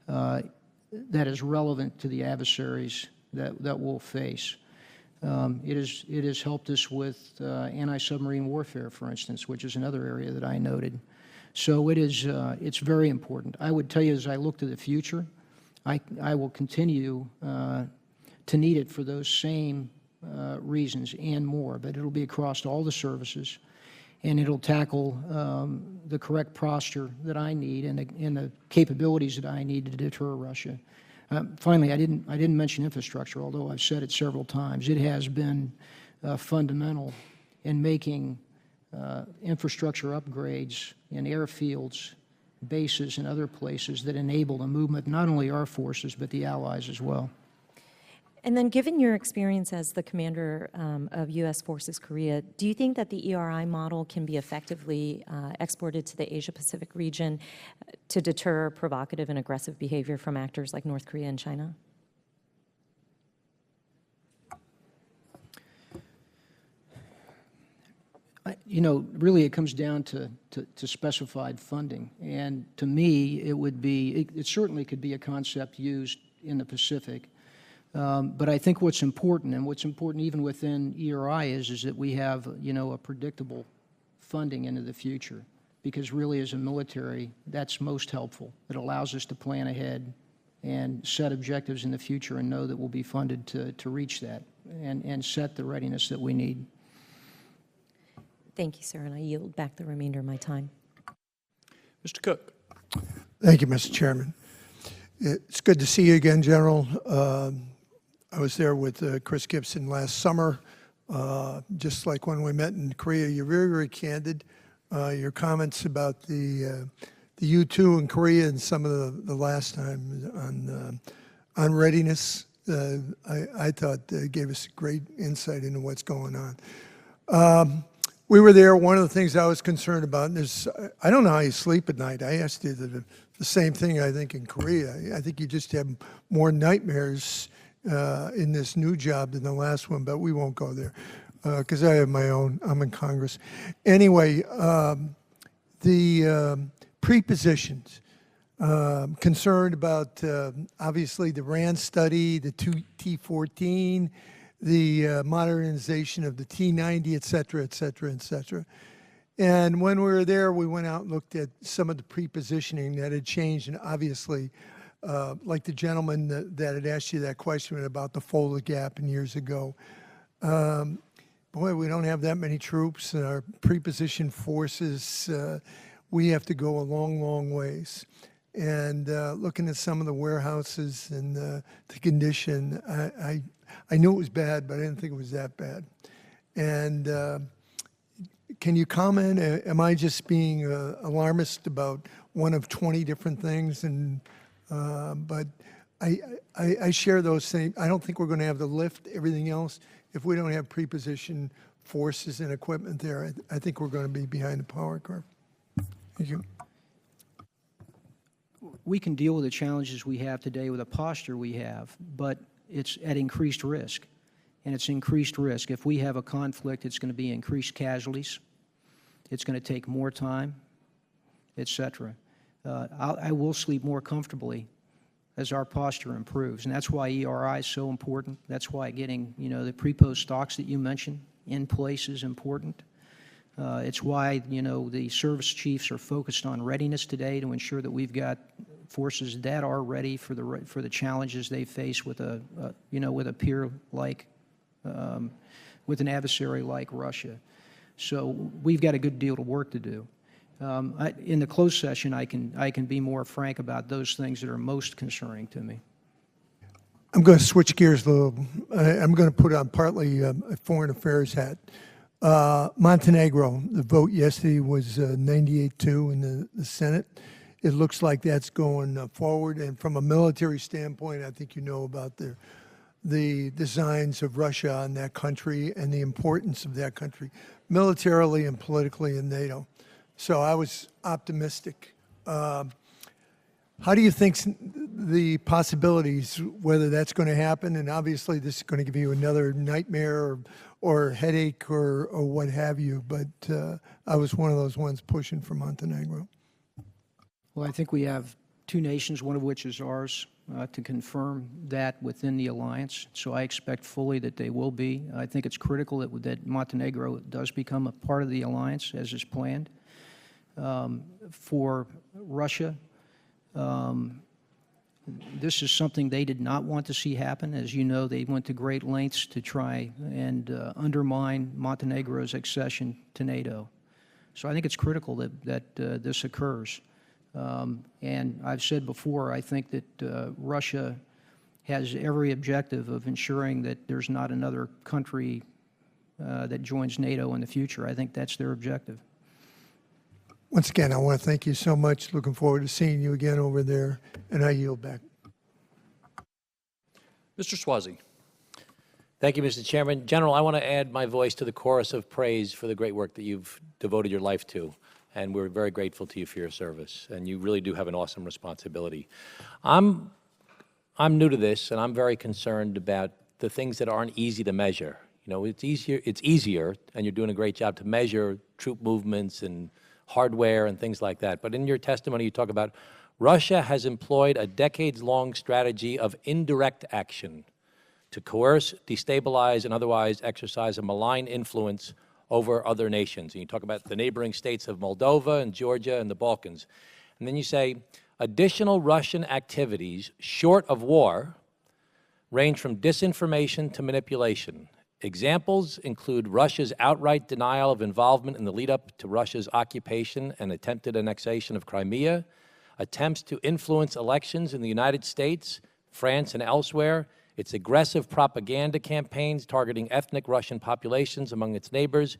that is relevant to the adversaries that we'll face. It has helped us with anti-submarine warfare, for instance, which is another area that I noted. So it's very important. I would tell you, as I look to the future, I will continue to need it for those same reasons and more, but it'll be across all the services, and it'll tackle the correct posture that I need and the capabilities that I need to deter Russia. Finally, I didn't mention infrastructure, although I've said it several times. It has been fundamental in making infrastructure upgrades in airfields, bases, and other places that enable the movement, not only our forces, but the allies as well. And then given your experience as the commander of U.S. Forces Korea, do you think that the ERI model can be effectively exported to the Asia-Pacific region to deter provocative and aggressive behavior from actors like North Korea and China? You know, really it comes down to specified funding. And to me, it certainly could be a concept used in the Pacific. But I think what's important, and what's important even within ERI, is that we have, you know, a predictable funding into the future. Because really, as a military, that's most helpful. It allows us to plan ahead and set objectives in the future and know that we'll be funded to reach that. and set the readiness that we need. Thank you, sir, and I yield back the remainder of my time. Mr. Cook. Thank you, Mr. Chairman. It's good to see you again, General. I was there with Chris Gibson last summer, just like when we met in Korea. You're very, very candid. Your comments about the U-2 in Korea and some of the last time on readiness, I thought gave us great insight into what's going on. We were there. One of the things I was concerned about, and I don't know how you sleep at night. I asked you the same thing, I think, in Korea. I think you just have more nightmares in this new job than the last one, but we won't go there because I have my own. I'm in Congress. Anyway, the prepositions, concerned about, obviously, the RAND study, the T-14, the modernization of the T-90, et cetera, et cetera, et cetera. And when we were there, we went out and looked at some of the prepositioning that had changed. And obviously, like the gentleman that had asked you that question about the Fulda Gap and years ago, boy, we don't have that many troops. And our preposition forces, we have to go a long, long ways. And looking at some of the warehouses and the condition, I knew it was bad, but I didn't think it was that bad. And can you comment? Am I just being alarmist about one of 20 different things? And but I share those same. I don't think we're going to have the lift, everything else, if we don't have preposition forces and equipment there. I think we're going to be behind the power curve. Thank you. We can deal with the challenges we have today with the posture we have, but it's at increased risk. And it's increased risk. If we have a conflict, it's going to be increased casualties. It's going to take more time, et cetera. I will sleep more comfortably as our posture improves. And that's why ERI is so important. That's why getting, the pre-post stocks that you mentioned in place is important. It's why, the service chiefs are focused on readiness today to ensure that we've got forces that are ready for the challenges they face with with a peer like, with an adversary like Russia. So we've got a good deal of work to do. In the closed session, I can be more frank about those things that are most concerning to me. I'm going to switch gears a little. I'm going to put on partly a foreign affairs hat. Montenegro, the vote yesterday was 98-2 in the Senate. It looks like that's going forward. And from a military standpoint, I think you know about the designs of Russia on that country and the importance of that country, militarily and politically in NATO. So I was optimistic. How do you think the possibilities, whether that's going to happen, and obviously this is going to give you another nightmare or headache or what have you, but I was one of those ones pushing for Montenegro. Well, I think we have two nations, one of which is ours, to confirm that within the alliance. So I expect fully that they will be. I think it's critical that Montenegro does become a part of the alliance as is planned. For Russia, this is something they did not want to see happen. As you know, they went to great lengths to try and undermine Montenegro's accession to NATO. So I think it's critical that this occurs. And I've said before, I think that Russia has every objective of ensuring that there's not another country that joins NATO in the future. I think that's their objective. Once again, I want to thank you so much. Looking forward to seeing you again over there, and I yield back. Mr. Swazi. Thank you, Mr. Chairman. General, I want to add my voice to the chorus of praise for the great work that you've devoted your life to. And we're very grateful to you for your service. And you really do have an awesome responsibility. I'm new to this, and I'm very concerned about the things that aren't easy to measure. It's easier, and you're doing a great job to measure troop movements and hardware and things like that. But in your testimony, you talk about Russia has employed a decades-long strategy of indirect action to coerce, destabilize, and otherwise exercise a malign influence over other nations. And you talk about the neighboring states of Moldova and Georgia and the Balkans. And then you say, additional Russian activities short of war range from disinformation to manipulation. Examples include Russia's outright denial of involvement in the lead-up to Russia's occupation and attempted annexation of Crimea, attempts to influence elections in the United States, France, and elsewhere, its aggressive propaganda campaigns targeting ethnic Russian populations among its neighbors,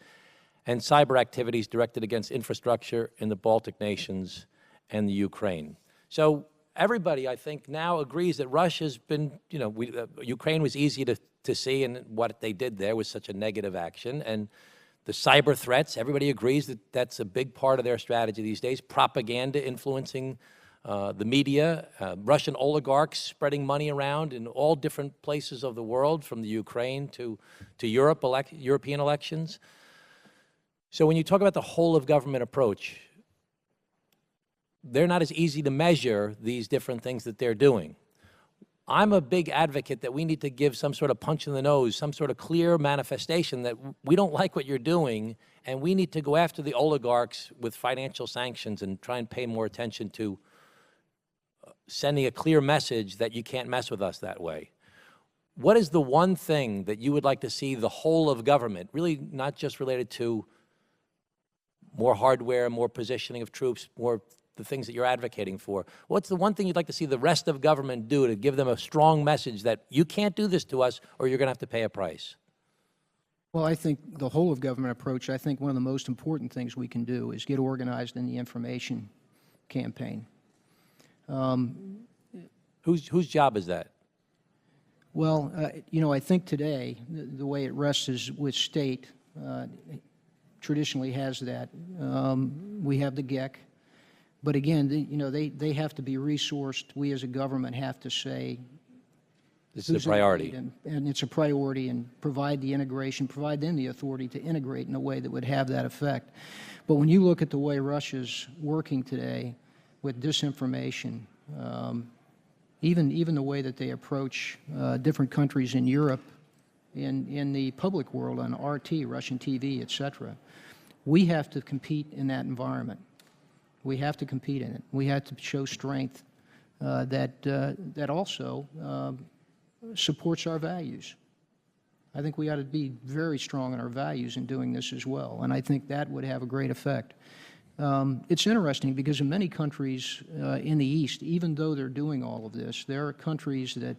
and cyber activities directed against infrastructure in the Baltic nations and the Ukraine. So everybody, I think, now agrees that Russia's been, Ukraine was easy to see, and what they did there was such a negative action. And the cyber threats, everybody agrees that that's a big part of their strategy these days. Propaganda influencing the media, Russian oligarchs spreading money around in all different places of the world, from the Ukraine to Europe, European elections. So when you talk about the whole-of-government approach, they're not as easy to measure these different things that they're doing. I'm a big advocate that we need to give some sort of punch in the nose, some sort of clear manifestation that we don't like what you're doing, and we need to go after the oligarchs with financial sanctions and try and pay more attention to sending a clear message that you can't mess with us that way. What is the one thing that you would like to see the whole of government, really not just related to more hardware, more positioning of troops, more the things that you're advocating for? What's the one thing you'd like to see the rest of government do to give them a strong message that you can't do this to us or you're going to have to pay a price? Well, I think the whole of government approach, I think one of the most important things we can do is get organized in the information campaign. Whose job is that? Well, I think today the way it rests is with state, traditionally has that. We have the GEC. But again, they have to be resourced. We as a government have to say, this is a priority. And it's a priority, and provide the integration, provide them the authority to integrate in a way that would have that effect. But when you look at the way Russia's working today with disinformation, even the way that they approach different countries in Europe, in the public world, on RT, Russian TV, et cetera, we have to compete in that environment. We have to compete in it. We have to show strength that also supports our values. I think we ought to be very strong in our values in doing this as well, and I think that would have a great effect. It's interesting because in many countries in the East, even though they're doing all of this, there are countries that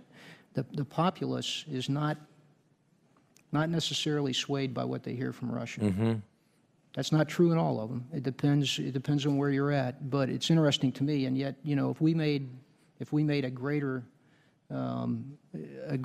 the populace is not necessarily swayed by what they hear from Russia. Mm-hmm. That's not true in all of them. It depends on where you're at. But it's interesting to me, and yet, if we made a greater, a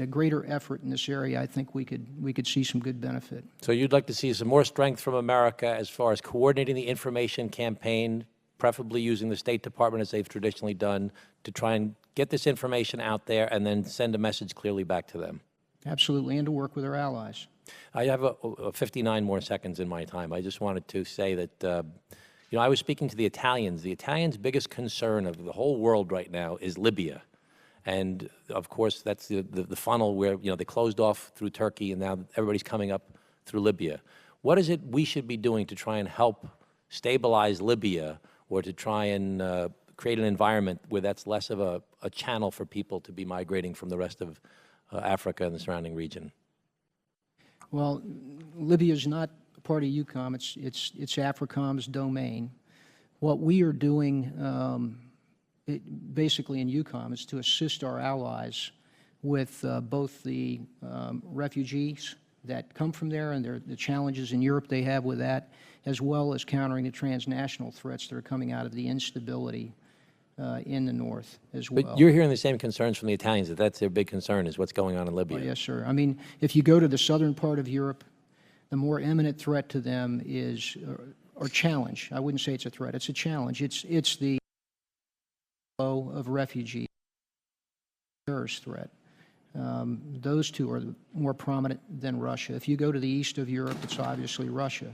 greater effort in this area, I think we could see some good benefit. So you'd like to see some more strength from America as far as coordinating the information campaign, preferably using the State Department as they've traditionally done, to try and get this information out there and then send a message clearly back to them. Absolutely, and to work with our allies. I have 59 more seconds in my time. I just wanted to say that, I was speaking to the Italians. The Italians' biggest concern of the whole world right now is Libya. And, of course, that's the funnel where, they closed off through Turkey, and now everybody's coming up through Libya. What is it we should be doing to try and help stabilize Libya, or to try and create an environment where that's less of a channel for people to be migrating from the rest of Africa and the surrounding region? Well, Libya is not a part of EUCOM. It's AFRICOM's domain. What we are doing basically in EUCOM is to assist our allies with both the refugees that come from there and the challenges in Europe they have with that, as well as countering the transnational threats that are coming out of the instability in the north as well. But you're hearing the same concerns from the Italians, that's their big concern, is what's going on in Libya. Oh, yes, sir. I mean, if you go to the southern part of Europe, the more imminent threat to them is, or challenge, I wouldn't say it's a threat, it's a challenge. It's the flow of refugees, terrorist threat. Those two are more prominent than Russia. If you go to the east of Europe, it's obviously Russia.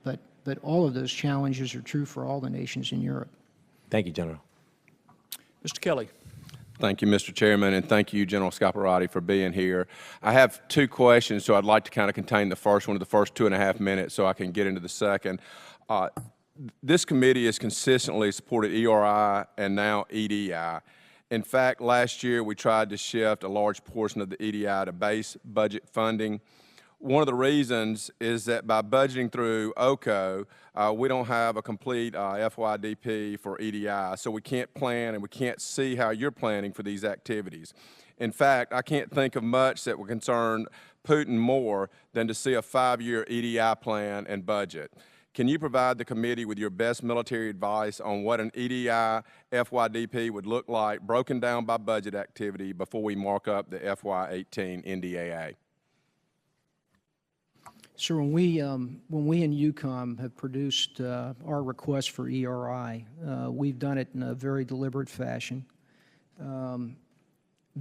But all of those challenges are true for all the nations in Europe. Thank you, General. Mr. Kelly. Thank you, Mr. Chairman, and thank you, General Scaparrotti, for being here. I have two questions, so I'd like to kind of contain the first one to the first 2.5 minutes so I can get into the second. This committee has consistently supported ERI and now EDI. In fact, last year we tried to shift a large portion of the EDI to base budget funding. One of the reasons is that by budgeting through OCO, we don't have a complete FYDP for EDI, so we can't plan and we can't see how you're planning for these activities. In fact, I can't think of much that would concern Putin more than to see a 5-year EDI plan and budget. Can you provide the committee with your best military advice on what an EDI FYDP would look like, broken down by budget activity, before we mark up the FY18 NDAA? Sir, when we in EUCOM have produced our request for ERI, we've done it in a very deliberate fashion,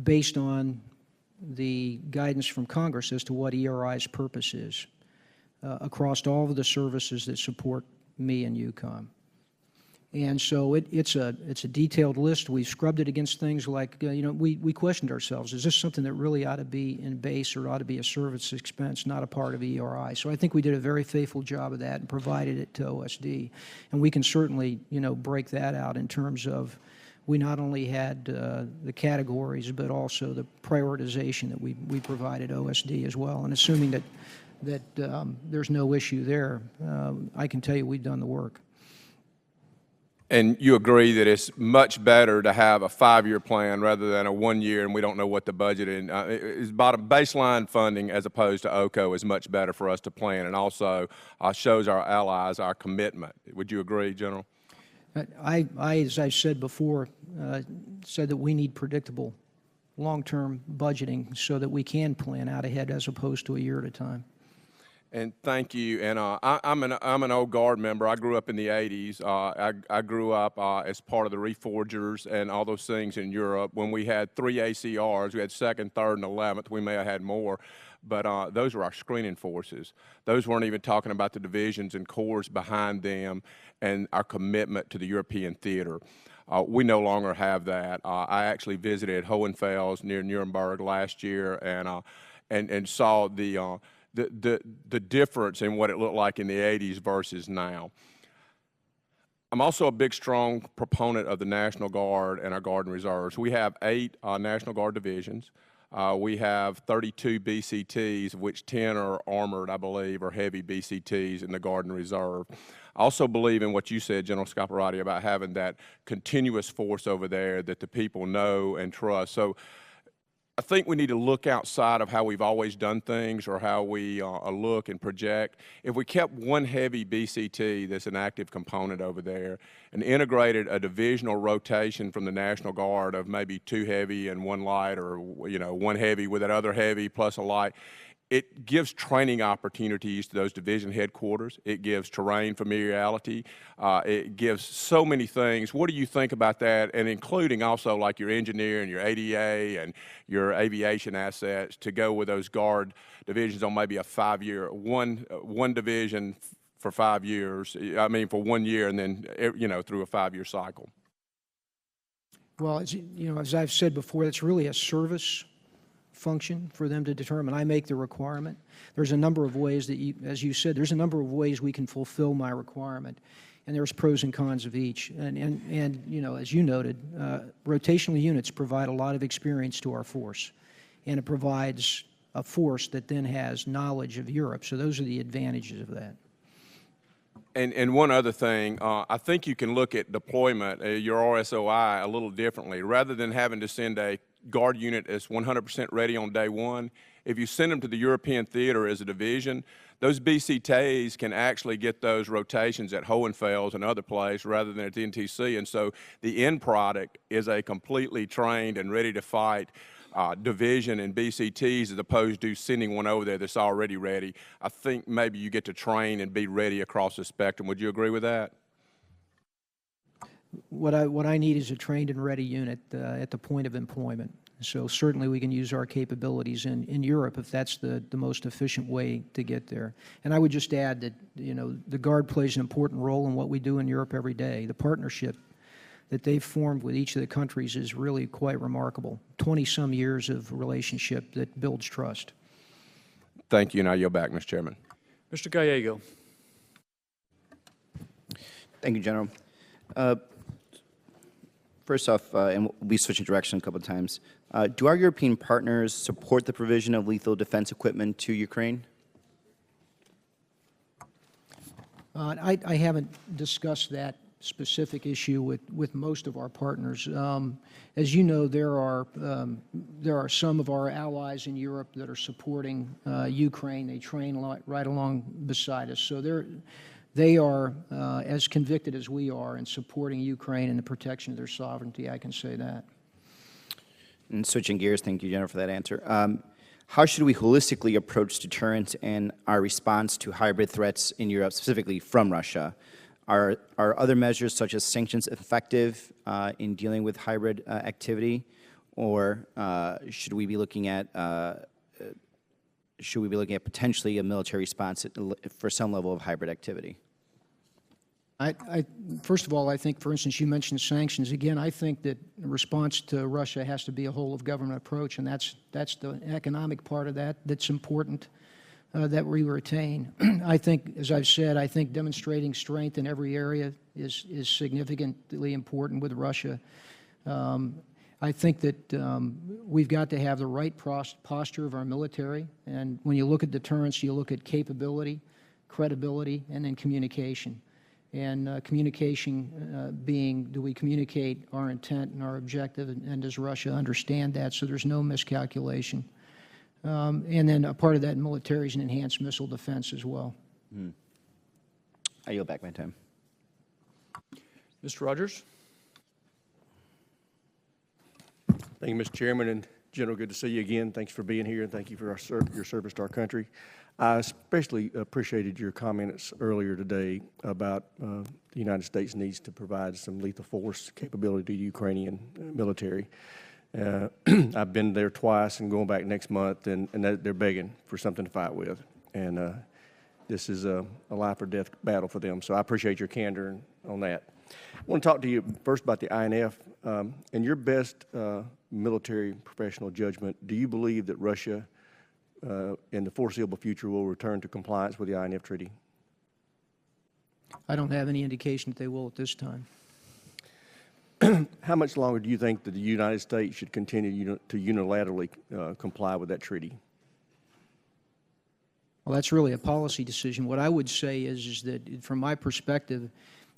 based on the guidance from Congress as to what ERI's purpose is, across all of the services that support me in EUCOM. And so it's a detailed list. We've scrubbed it against things like, we questioned ourselves, is this something that really ought to be in base or ought to be a service expense, not a part of ERI? So I think we did a very faithful job of that and provided it to OSD. And we can certainly, break that out in terms of, we not only had the categories, but also the prioritization that we provided OSD as well. And assuming that there's no issue there, I can tell you we've done the work. And you agree that it's much better to have a 5-year plan rather than a 1-year, and we don't know what the budget is. Bottom baseline funding as opposed to OCO is much better for us to plan, and also shows our allies our commitment. Would you agree, General? I as I said before, said that we need predictable long-term budgeting so that we can plan out ahead as opposed to a year at a time. And thank you. And I'm an old Guard member. I grew up in the 80s. I grew up as part of the Reforgers and all those things in Europe. When we had 3 ACRs, we had 2nd, 3rd, and 11th. We may have had more, but those were our screening forces. Those weren't even talking about the divisions and corps behind them and our commitment to the European theater. We no longer have that. I actually visited Hohenfels near Nuremberg last year and saw the difference in what it looked like in the 80s versus now. I'm also a big, strong proponent of the National Guard and our Guard and Reserves. We have 8 National Guard divisions. We have 32 BCTs, of which 10 are armored, I believe, or heavy BCTs in the Guard and Reserve. I also believe in what you said, General Scaparrotti, about having that continuous force over there that the people know and trust. So I think we need to look outside of how we've always done things or how we look and project. If we kept one heavy BCT that's an active component over there and integrated a divisional rotation from the National Guard of maybe 2 heavy and 1 light, or 1 heavy with another heavy plus a light, it gives training opportunities to those division headquarters. It gives terrain familiarity. It gives so many things. What do you think about that? And including also like your engineer and your ADA and your aviation assets to go with those Guard divisions on maybe a 5-year, one division for 5 years. I mean, for 1 year and then, through a 5-year cycle. Well, as I've said before, it's really a service function for them to determine. I make the requirement. There's a number of ways that as you said, there's a number of ways we can fulfill my requirement, and there's pros and cons of each. And as you noted, rotational units provide a lot of experience to our force, and it provides a force that then has knowledge of Europe. So those are the advantages of that. And one other thing, I think you can look at deployment, your RSOI, a little differently. Rather than having to send a Guard unit that's 100% ready on day 1, if you send them to the European theater as a division, those BCTs can actually get those rotations at Hohenfels and other places rather than at the NTC. And so the end product is a completely trained and ready to fight division and BCTs as opposed to sending one over there that's already ready. I think maybe you get to train and be ready across the spectrum. Would you agree with that? What I need is a trained and ready unit at the point of employment. So certainly we can use our capabilities in Europe if that's the most efficient way to get there. And I would just add that the Guard plays an important role in what we do in Europe every day. The partnership that they've formed with each of the countries is really quite remarkable. 20-some years of relationship that builds trust. Thank you, and I yield back, Mr. Chairman. Mr. Gallego. Thank you, General. First off, and we'll be switching direction a couple of times, do our European partners support the provision of lethal defense equipment to Ukraine? I haven't discussed that specific issue with most of our partners. As you know, there are some of our allies in Europe that are supporting Ukraine. They train right along beside us. So they are as convicted as we are in supporting Ukraine and the protection of their sovereignty. I can say that. And switching gears, thank you, General, for that answer. How should we holistically approach deterrence and our response to hybrid threats in Europe, specifically from Russia? Are other measures such as sanctions effective in dealing with hybrid activity, or should we be looking at potentially a military response for some level of hybrid activity? First of all, I think, for instance, you mentioned sanctions. Again, I think that the response to Russia has to be a whole-of-government approach, and that's the economic part of that's important that we retain. I think, as I've said, I think demonstrating strength in every area is significantly important with Russia. I think that we've got to have the right posture of our military, and when you look at deterrence, you look at capability, credibility, and then communication. And communication being, do we communicate our intent and our objective, and does Russia understand that so there's no miscalculation? And then a part of that military is an enhanced missile defense as well. I yield back my time. Mr. Rogers? Thank you, Mr. Chairman, and General, good to see you again. Thanks for being here, and thank you for your service to our country. I especially appreciated your comments earlier today about the United States needs to provide some lethal force capability to the Ukrainian military. I've been there twice and going back next month, and they're begging for something to fight with. And this is a life or death battle for them. So I appreciate your candor on that. I want to talk to you first about the INF. In your best military professional judgment, do you believe that Russia in the foreseeable future will return to compliance with the INF Treaty? I don't have any indication that they will at this time. How much longer do you think that the United States should continue to unilaterally comply with that treaty? Well, that's really a policy decision. What I would say is that, from my perspective,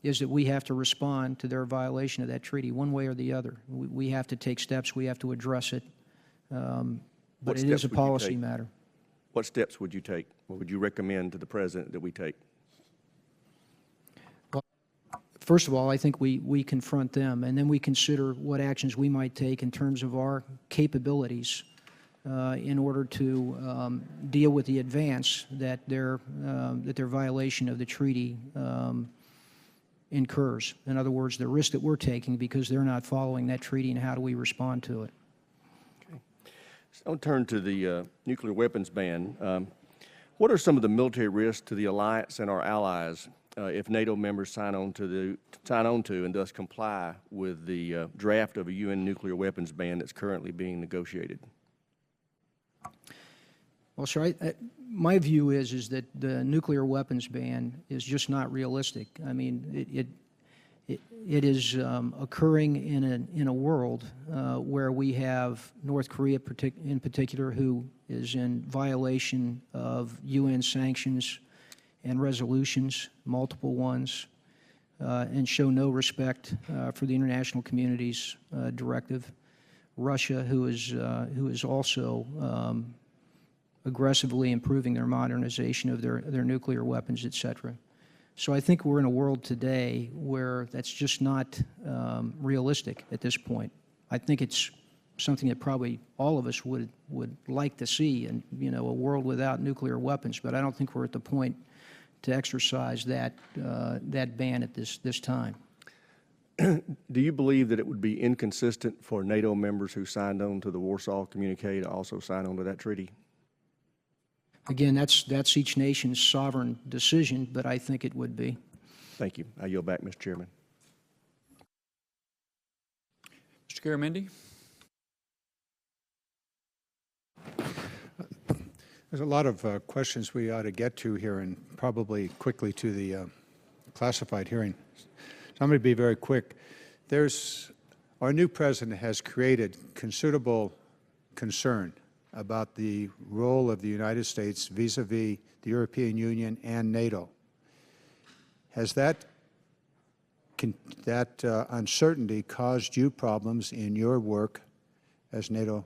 is that we have to respond to their violation of that treaty one way or the other. We have to take steps. We have to address it. But it is a policy matter. What steps would you take? What would you recommend to the President that we take? Well, first of all, I think we confront them, and then we consider what actions we might take in terms of our capabilities in order to deal with the advance that their violation of the treaty incurs. In other words, the risk that we're taking because they're not following that treaty, and how do we respond to it? I'll turn to the nuclear weapons ban. What are some of the military risks to the alliance and our allies if NATO members sign on to and thus comply with the draft of a UN nuclear weapons ban that's currently being negotiated? Well, sir, my view is that the nuclear weapons ban is just not realistic. I mean, it is occurring in a world where we have North Korea in particular, who is in violation of UN sanctions and resolutions, multiple ones, and show no respect for the international community's directive. Russia, who is also aggressively improving their modernization of their nuclear weapons, et cetera. So I think we're in a world today where that's just not realistic at this point. I think it's something that probably all of us would like to see, and a world without nuclear weapons. But I don't think we're at the point to exercise that ban at this time. Do you believe that it would be inconsistent for NATO members who signed on to the Warsaw Communique to also sign on to that treaty? Again, that's each nation's sovereign decision, but I think it would be. Thank you. I yield back, Mr. Chairman. Mr. Garamendi. There's a lot of questions we ought to get to here, and probably quickly to the classified hearing. So I'm going to be very quick. There's Our new president has created considerable concern about the role of the United States vis-a-vis the European Union and NATO. Has that uncertainty caused you problems in your work as NATO,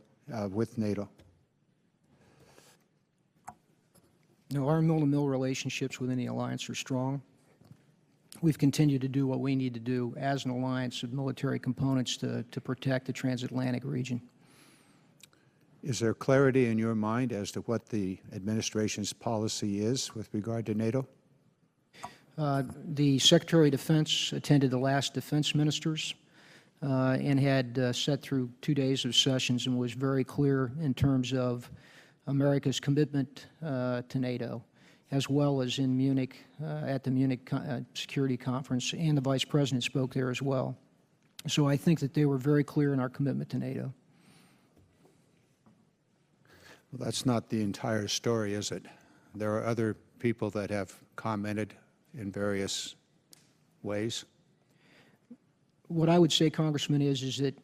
with NATO? No, our mill-to-mill relationships within the alliance are strong. We've continued to do what we need to do as an alliance of military components to protect the transatlantic region. Is there clarity in your mind as to what the administration's policy is with regard to NATO? The Secretary of Defense attended the last defense ministers and had sat through 2 days of sessions and was very clear in terms of America's commitment to NATO, as well as in Munich at the Munich Security Conference, and the Vice President spoke there as well. So I think that they were very clear in our commitment to NATO. Well, that's not the entire story, is it? There are other people that have commented in various ways. What I would say, Congressman, is that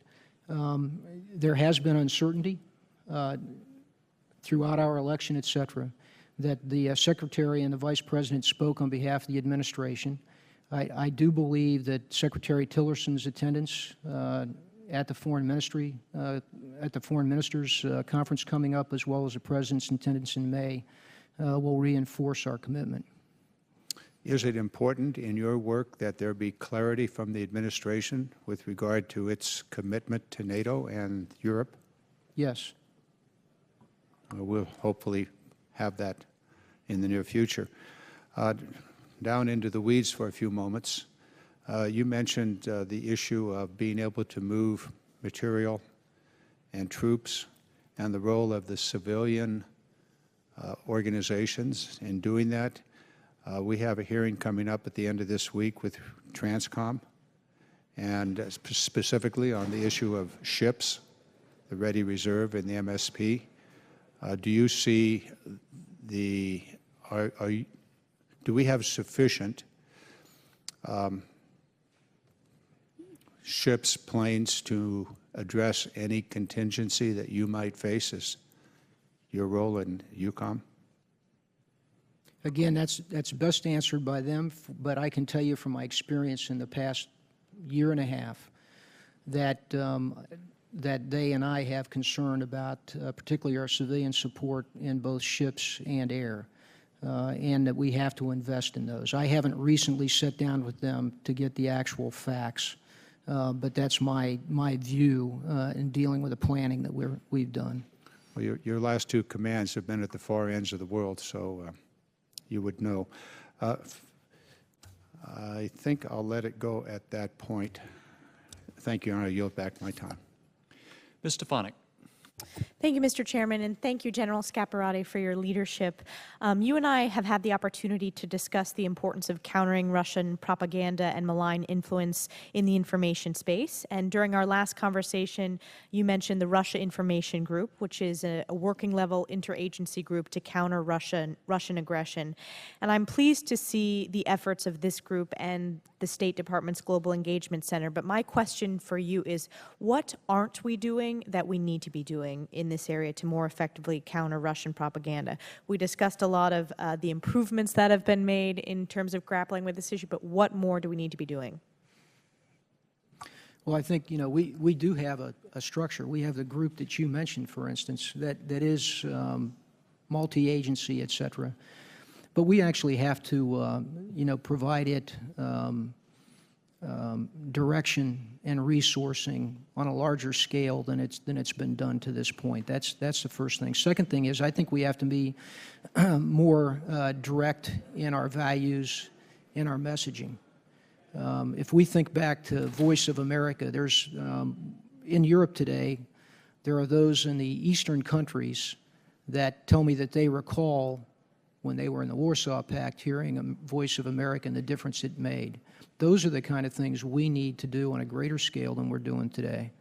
there has been uncertainty throughout our election, et cetera, that the Secretary and the Vice President spoke on behalf of the administration. I do believe that Secretary Tillerson's attendance at the Foreign Ministry, at the Foreign Ministers Conference coming up, as well as the President's attendance in May, will reinforce our commitment. Is it important in your work that there be clarity from the administration with regard to its commitment to NATO and Europe? Yes. We'll hopefully have that in the near future. Down into the weeds for a few moments. You mentioned the issue of being able to move material and troops and the role of the civilian organizations in doing that. We have a hearing coming up at the end of this week with Transcom, and specifically on the issue of ships, the Ready Reserve and the MSP. Do you see do we have sufficient ships, planes to address any contingency that you might face as your role in EUCOM? Again, that's best answered by them, but I can tell you from my experience in the past year and a half that that they and I have concern about, particularly our civilian support in both ships and air, and that we have to invest in those. I haven't recently sat down with them to get the actual facts, but that's my view in dealing with the planning that we've done. Well, your last two commands have been at the far ends of the world, so you would know. I think I'll let it go at that point. Thank you, and I yield back my time. Ms. Stefanik. Thank you, Mr. Chairman, and thank you, General Scaparrotti, for your leadership. You and I have had the opportunity to discuss the importance of countering Russian propaganda and malign influence in the information space. And during our last conversation, you mentioned the Russia Information Group, which is a working-level interagency group to counter Russian aggression. And I'm pleased to see the efforts of this group and the State Department's Global Engagement Center. But my question for you is, what aren't we doing that we need to be doing in this area to more effectively counter Russian propaganda? We discussed a lot of the improvements that have been made in terms of grappling with this issue, but what more do we need to be doing? Well, I think, we do have a structure. We have the group that you mentioned, for instance, that is multi-agency, et cetera. But we actually have to, provide it direction and resourcing on a larger scale than it's been done to this point. That's the first thing. Second thing is, I think we have to be more direct in our values, in our messaging. If we think back to Voice of America, there's in Europe today, there are those in the eastern countries that tell me that they recall when they were in the Warsaw Pact, hearing a Voice of America and the difference it made. Those are the kind of things we need to do on a greater scale than we're doing today.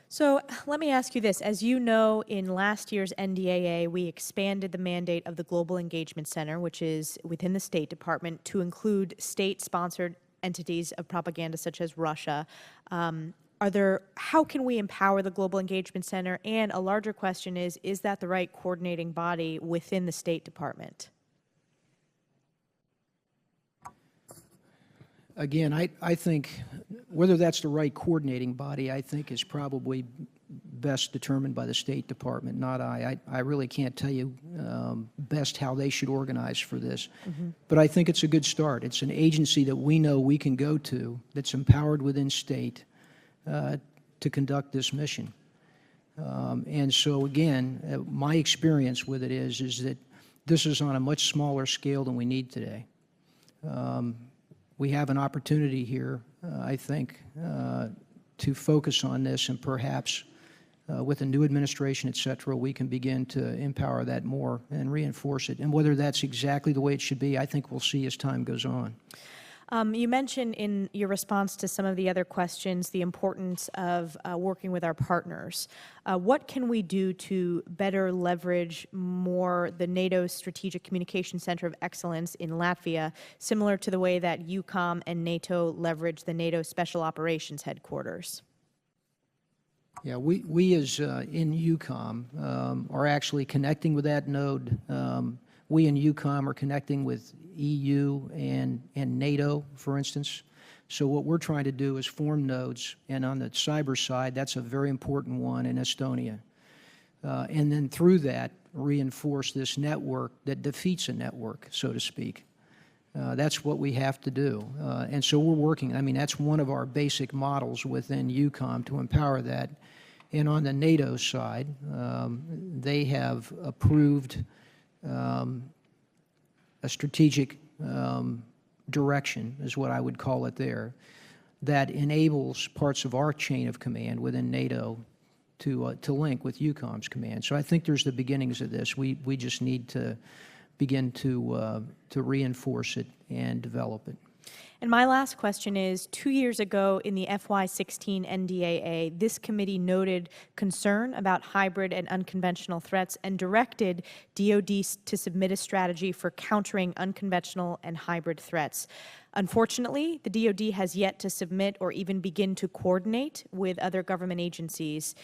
So let me ask you this. As you know, in last year's NDAA, we expanded the mandate of the Global Engagement Center, which is within the State Department, to include state-sponsored entities of propaganda such as Russia. how can we empower the Global Engagement Center? And a larger question is that the right coordinating body within the State Department? Again, I think whether that's the right coordinating body, I think is probably best determined by the State Department, not I. I really can't tell you best how they should organize for this. But I think it's a good start. It's an agency that we know we can go to that's empowered within state to conduct this mission. And so again, my experience with it is that this is on a much smaller scale than we need today. We have an opportunity here, I think, to focus on this, and perhaps with a new administration, et cetera, we can begin to empower that more and reinforce it. And whether that's exactly the way it should be, I think we'll see as time goes on. You mentioned in your response to some of the other questions the importance of working with our partners. What can we do to better leverage more the NATO Strategic Communication Center of Excellence in Latvia, similar to the way that EUCOM and NATO leverage the NATO Special Operations Headquarters? Yeah, we as in EUCOM are actually connecting with that node. We in EUCOM are connecting with EU and NATO, for instance. So what we're trying to do is form nodes, and on the cyber side, that's a very important one in Estonia. And then through that, reinforce this network that defeats a network, so to speak. That's what we have to do. And so we're working, I mean, that's one of our basic models within EUCOM to empower that. And on the NATO side, they have approved a strategic direction, is what I would call it there, that enables parts of our chain of command within NATO to link with EUCOM's command. So I think there's the beginnings of this. We just need to begin to reinforce it and develop it. And my last question is, 2 years ago in the FY16 NDAA, this committee noted concern about hybrid and unconventional threats and directed DoD to submit a strategy for countering unconventional and hybrid threats. Unfortunately, the DoD has yet to submit or even begin to coordinate with other government agencies.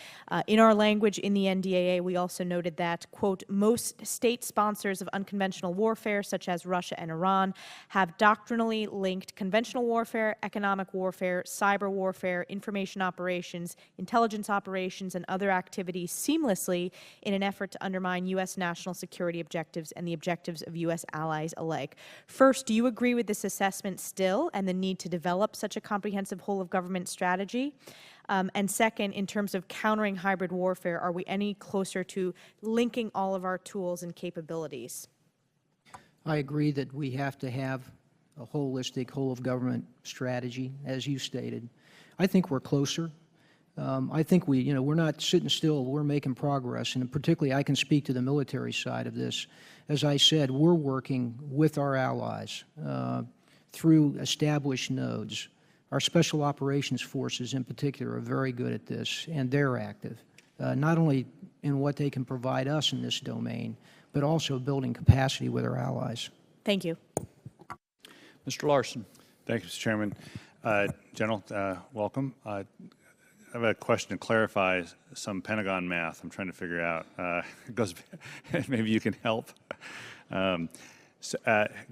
In our language in the NDAA, we also noted that, quote, most state sponsors of unconventional warfare, such as Russia and Iran, have doctrinally linked conventional warfare, economic warfare, cyber warfare, information operations, intelligence operations, and other activities seamlessly in an effort to undermine U.S. national security objectives and the objectives of U.S. allies alike. First, do you agree with this assessment still and the need to develop such a comprehensive whole-of-government strategy? And second, in terms of countering hybrid warfare, are we any closer to linking all of our tools and capabilities? I agree that we have to have a holistic whole-of-government strategy, as you stated. I think we're closer. I think we're not sitting still. We're making progress, and particularly I can speak to the military side of this. As I said, we're working with our allies through established nodes. Our special operations forces in particular are very good at this, and they're active, not only in what they can provide us in this domain, but also building capacity with our allies. Thank you. Mr. Larson. Thank you, Mr. Chairman. General, welcome. I have a question to clarify some Pentagon math I'm trying to figure out. It goes, maybe you can help. It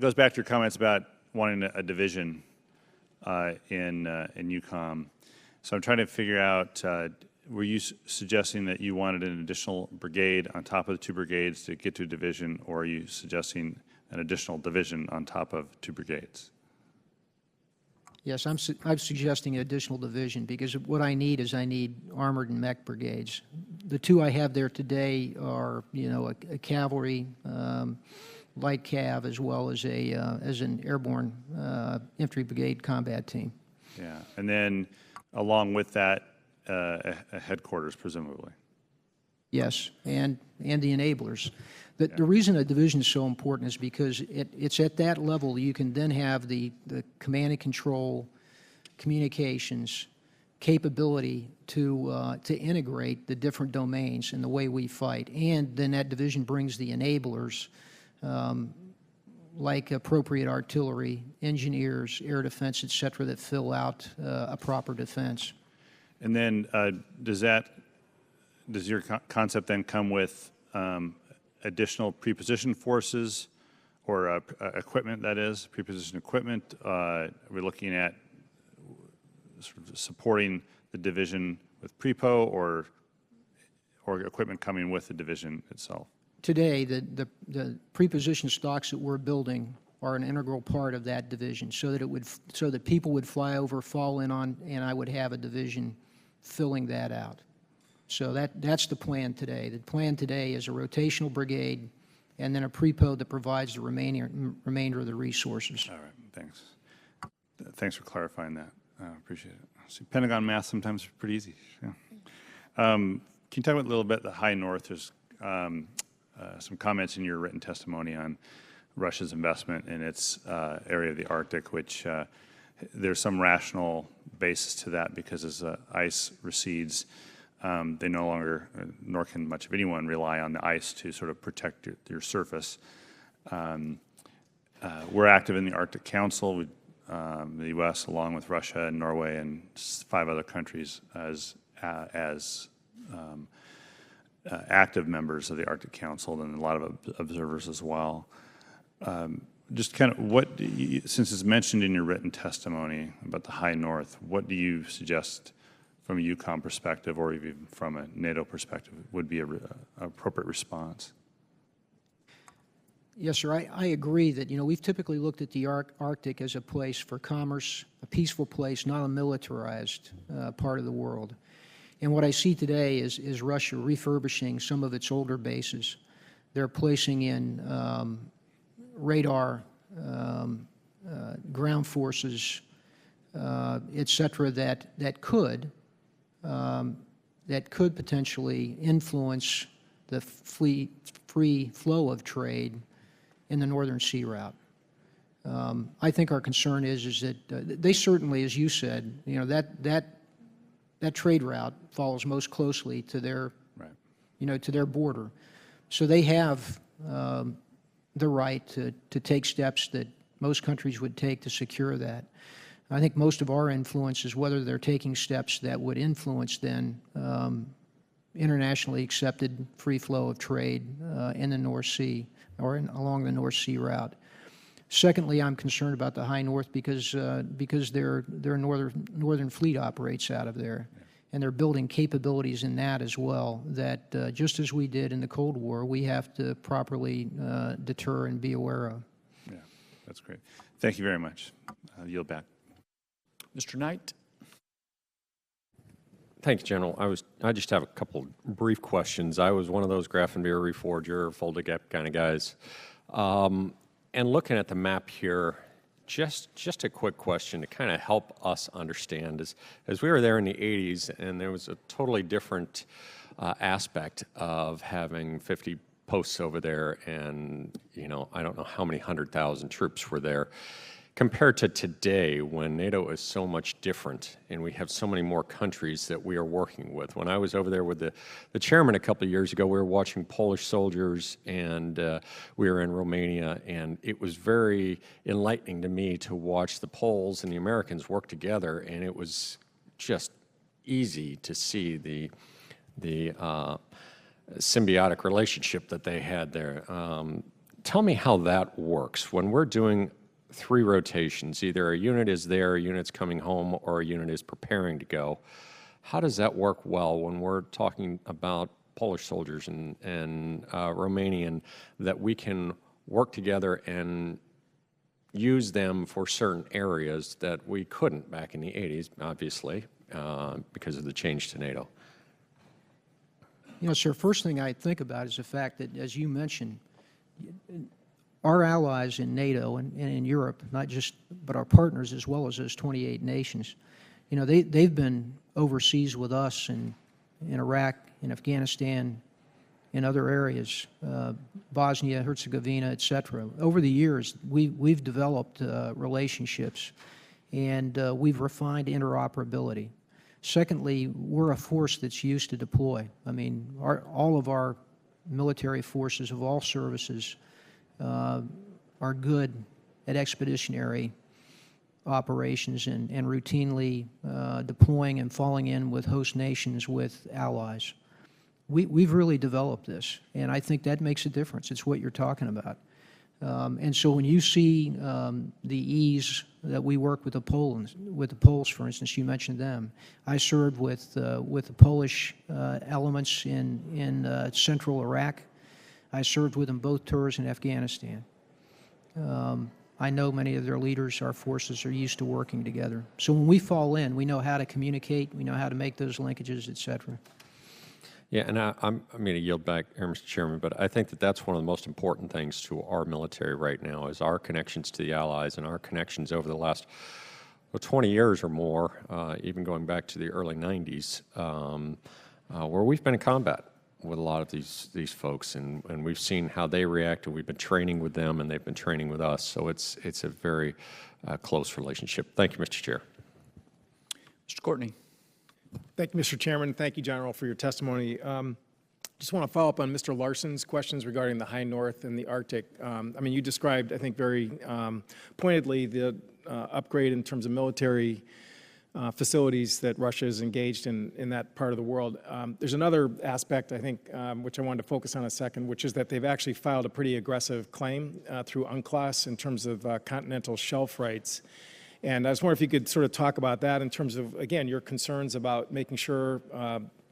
goes back to your comments about wanting a division in EUCOM. So I'm trying to figure out, were you suggesting that you wanted an additional brigade on top of the 2 brigades to get to a division, or are you suggesting an additional division on top of 2 brigades? Yes, I'm suggesting an additional division because what I need is I need armored and mech brigades. The 2 I have there today are, a cavalry, light cav, as well as an airborne infantry brigade combat team. Yeah, and then along with that, a headquarters, presumably. Yes, and the enablers. The reason a division is so important is because it's at that level you can then have the command and control, communications, capability to integrate the different domains in the way we fight. And then that division brings the enablers like appropriate artillery, engineers, air defense, et cetera, that fill out a proper defense. And then does your concept then come with additional prepositioned forces or equipment, that is, prepositioned equipment? Are we looking at sort of supporting the division with prepo or equipment coming with the division itself? Today, the prepositioned stocks that we're building are an integral part of that division, so that people would fly over, fall in on, and I would have a division filling that out. So that's the plan today. The plan today is a rotational brigade and then a prepo that provides the remainder of the resources. All right, thanks. Thanks for clarifying that. I appreciate it. See, Pentagon math sometimes is pretty easy. Yeah. Can you talk about a little bit the high north? There's some comments in your written testimony on Russia's investment in its area of the Arctic, which there's some rational basis to that because as the ice recedes, they no longer, nor can much of anyone, rely on the ice to sort of protect your surface. We're active in the Arctic Council, the U.S. along with Russia and Norway and 5 other countries as active members of the Arctic Council and a lot of observers as well. Just kind of since it's mentioned in your written testimony about the high north, what do you suggest from a EUCOM perspective or even from a NATO perspective would be an appropriate response? Yes, sir. I agree that, we've typically looked at the Arctic as a place for commerce, a peaceful place, not a militarized part of the world. And what I see today is Russia refurbishing some of its older bases. They're placing in radar, ground forces, et cetera, that could potentially influence the free flow of trade in the Northern Sea Route. I think our concern is that they certainly, as you said, that trade route follows most closely to their, to their border. So they have the right to take steps that most countries would take to secure that. I think most of our influence is whether they're taking steps that would influence then internationally accepted free flow of trade in the North Sea or along the North Sea route. Secondly, I'm concerned about the high north because their Northern Fleet operates out of there, and they're building capabilities in that as well that just as we did in the Cold War, we have to properly deter and be aware of. Yeah, that's great. Thank you very much. I'll yield back. Mr. Knight. Thanks, General. I just have a couple brief questions. I was one of those Grafenbeer reforger, fold-to-gap kind of guys. And looking at the map here, just a quick question to kind of help us understand. As we were there in the 80s, and there was a totally different aspect of having 50 posts over there, and I don't know how many 100,000 troops were there. Compared to today, when NATO is so much different and we have so many more countries that we are working with. When I was over there with the chairman a couple of years ago, we were watching Polish soldiers and we were in Romania, and it was very enlightening to me to watch the Poles and the Americans work together, and it was just easy to see the symbiotic relationship that they had there. Tell me how that works. When we're doing 3 rotations, either a unit is there, a unit's coming home, or a unit is preparing to go. How does that work well when we're talking about Polish soldiers and Romanian, that we can work together and use them for certain areas that we couldn't back in the 80s, obviously, because of the change to NATO? Sir, first thing I think about is the fact that, as you mentioned, our allies in NATO and in Europe, but our partners as well as those 28 nations, they've been overseas with us in Iraq, in Afghanistan, in other areas, Bosnia, Herzegovina, et cetera. Over the years, we've developed relationships, and we've refined interoperability. Secondly, we're a force that's used to deploy. I mean, all of our military forces of all services are good at expeditionary operations and routinely deploying and falling in with host nations with allies. We've really developed this, and I think that makes a difference. It's what you're talking about. And so when you see the ease that we work with the Poles, for instance, you mentioned them. I served with the Polish elements in central Iraq. I served with them both tours in Afghanistan. I know many of their leaders, our forces, are used to working together. So when we fall in, we know how to communicate, we know how to make those linkages, et cetera. Yeah, and I'm going to yield back here, Mr. Chairman, but I think that that's one of the most important things to our military right now is our connections to the allies and our connections over the last 20 years or more, even going back to the early 90s, where we've been in combat with a lot of these folks, and we've seen how they react, and we've been training with them, and they've been training with us. So it's a very close relationship. Thank you, Mr. Chair. Mr. Courtney. Thank you, Mr. Chairman. Thank you, General, for your testimony. Just want to follow up on Mr. Larson's questions regarding the high north and the Arctic. I mean, you described, I think, very pointedly the upgrade in terms of military facilities that Russia is engaged in that part of the world. There's another aspect, I think, which I wanted to focus on a second, which is that they've actually filed a pretty aggressive claim through UNCLOS in terms of continental shelf rights. And I was wondering if you could sort of talk about that in terms of, again, your concerns about making sure,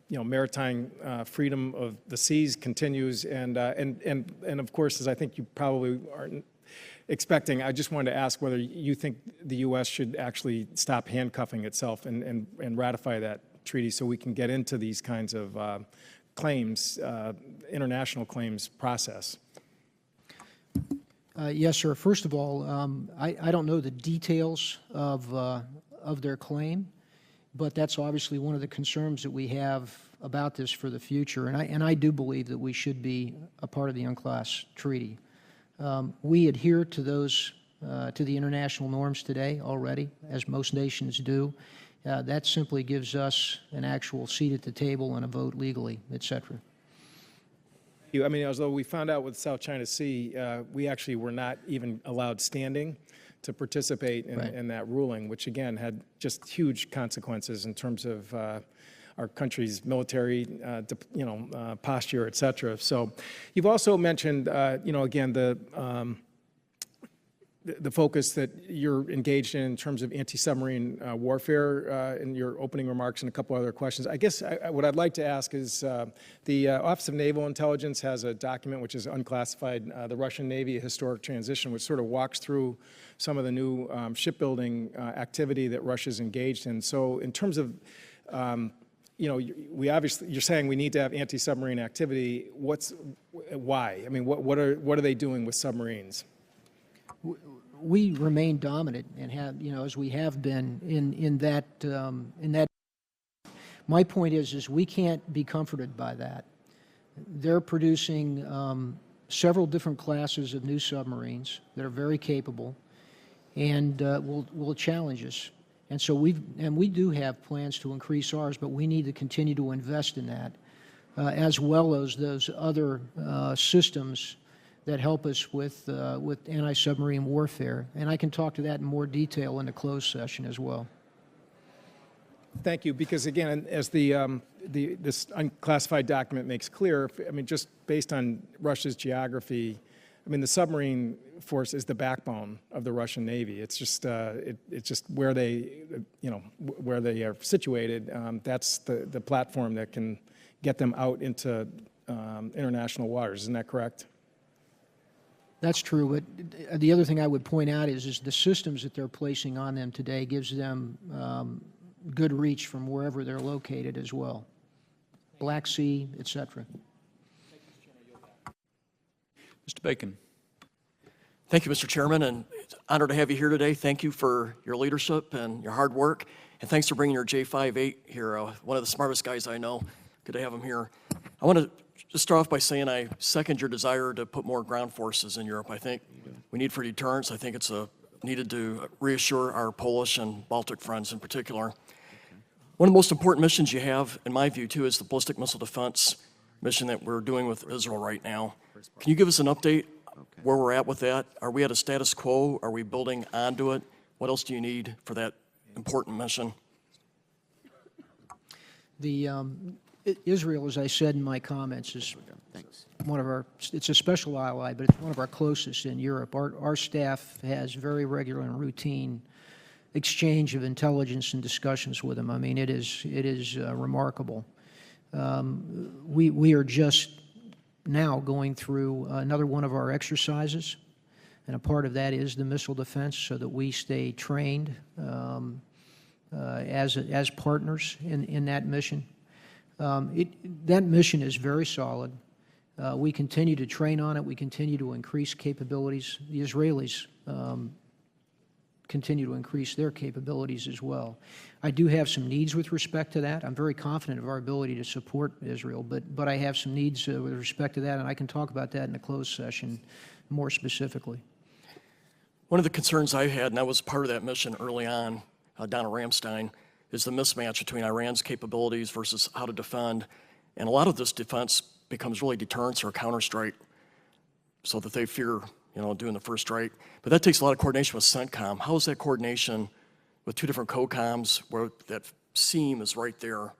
maritime freedom of the seas continues. And of course, as I think you probably are expecting, I just wanted to ask whether you think the U.S. should actually stop handcuffing itself and ratify that treaty so we can get into these kinds of claims, international claims process. Yes, sir. First of all, I don't know the details of their claim, but that's obviously one of the concerns that we have about this for the future. And I do believe that we should be a part of the UNCLOS treaty. We adhere to those, to the international norms today already, as most nations do. That simply gives us an actual seat at the table and a vote legally, et cetera. I mean, although we found out with South China Sea, we actually were not even allowed standing to participate in that ruling, which again had just huge consequences in terms of our country's military, posture, et cetera. So you've also mentioned, again, the focus that you're engaged in terms of anti-submarine warfare in your opening remarks and a couple other questions. I guess what I'd like to ask is the Office of Naval Intelligence has a document which is unclassified, the Russian Navy, A Historic Transition, which sort of walks through some of the new shipbuilding activity that Russia's engaged in. So in terms of, we obviously, you're saying we need to have anti-submarine activity. Why? I mean, what are they doing with submarines? We remain dominant and have, as we have been in that. My point is we can't be comforted by that. They're producing several different classes of new submarines that are very capable and will challenge us. And so we do have plans to increase ours, but we need to continue to invest in that, as well as those other systems that help us with anti-submarine warfare. And I can talk to that in more detail in the closed session as well. Thank you, because again, as this unclassified document makes clear, I mean, just based on Russia's geography, I mean, the submarine force is the backbone of the Russian Navy. It's just where they, where they are situated. That's the platform that can get them out into international waters. Isn't that correct? That's true, but the other thing I would point out is the systems that they're placing on them today gives them good reach from wherever they're located as well. Black Sea, et cetera. Mr. Bacon. Thank you, Mr. Chairman, and it's an honor to have you here today. Thank you for your leadership and your hard work, and thanks for bringing your J58 here, one of the smartest guys I know. Good to have him here. I want to just start off by saying I second your desire to put more ground forces in Europe. I think we need for deterrence. I think it's needed to reassure our Polish and Baltic friends in particular. One of the most important missions you have, in my view, too, is the ballistic missile defense mission that we're doing with Israel right now. Can you give us an update where we're at with that? Are we at a status quo? Are we building onto it? What else do you need for that important mission? Israel, as I said in my comments, is one of our, it's a special ally, but it's one of our closest in Europe. Our staff has very regular and routine exchange of intelligence and discussions with them. I mean, it is remarkable. We are just now going through another one of our exercises, and a part of that is the missile defense, so that we stay trained as partners in that mission. That mission is very solid. We continue to train on it. We continue to increase capabilities. The Israelis continue to increase their capabilities as well. I do have some needs with respect to that. I'm very confident of our ability to support Israel, but I have some needs with respect to that, and I can talk about that in a closed session more specifically. One of the concerns I had, and I was part of that mission early on down at Ramstein, is the mismatch between Iran's capabilities versus how to defend. And a lot of this defense becomes really deterrence or counterstrike, so that they fear, doing the first strike. But that takes a lot of coordination with CENTCOM. How is that coordination with two different COCOMs where that seam is right there?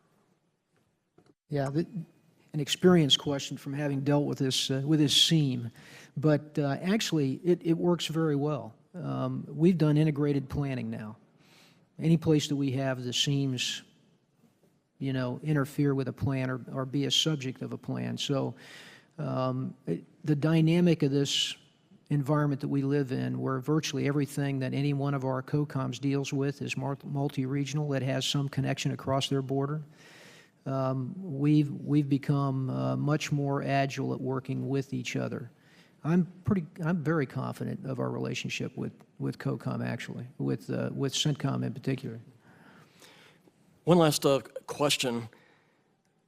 Yeah, an experience question from having dealt with this seam. But actually, it works very well. We've done integrated planning now. Any place that we have the seams, interfere with a plan or be a subject of a plan. So the dynamic of this environment that we live in, where virtually everything that any one of our COCOMs deals with is multi-regional, that has some connection across their border, we've become much more agile at working with each other. I'm very confident of our relationship with COCOM, actually, with CENTCOM in particular. One last question.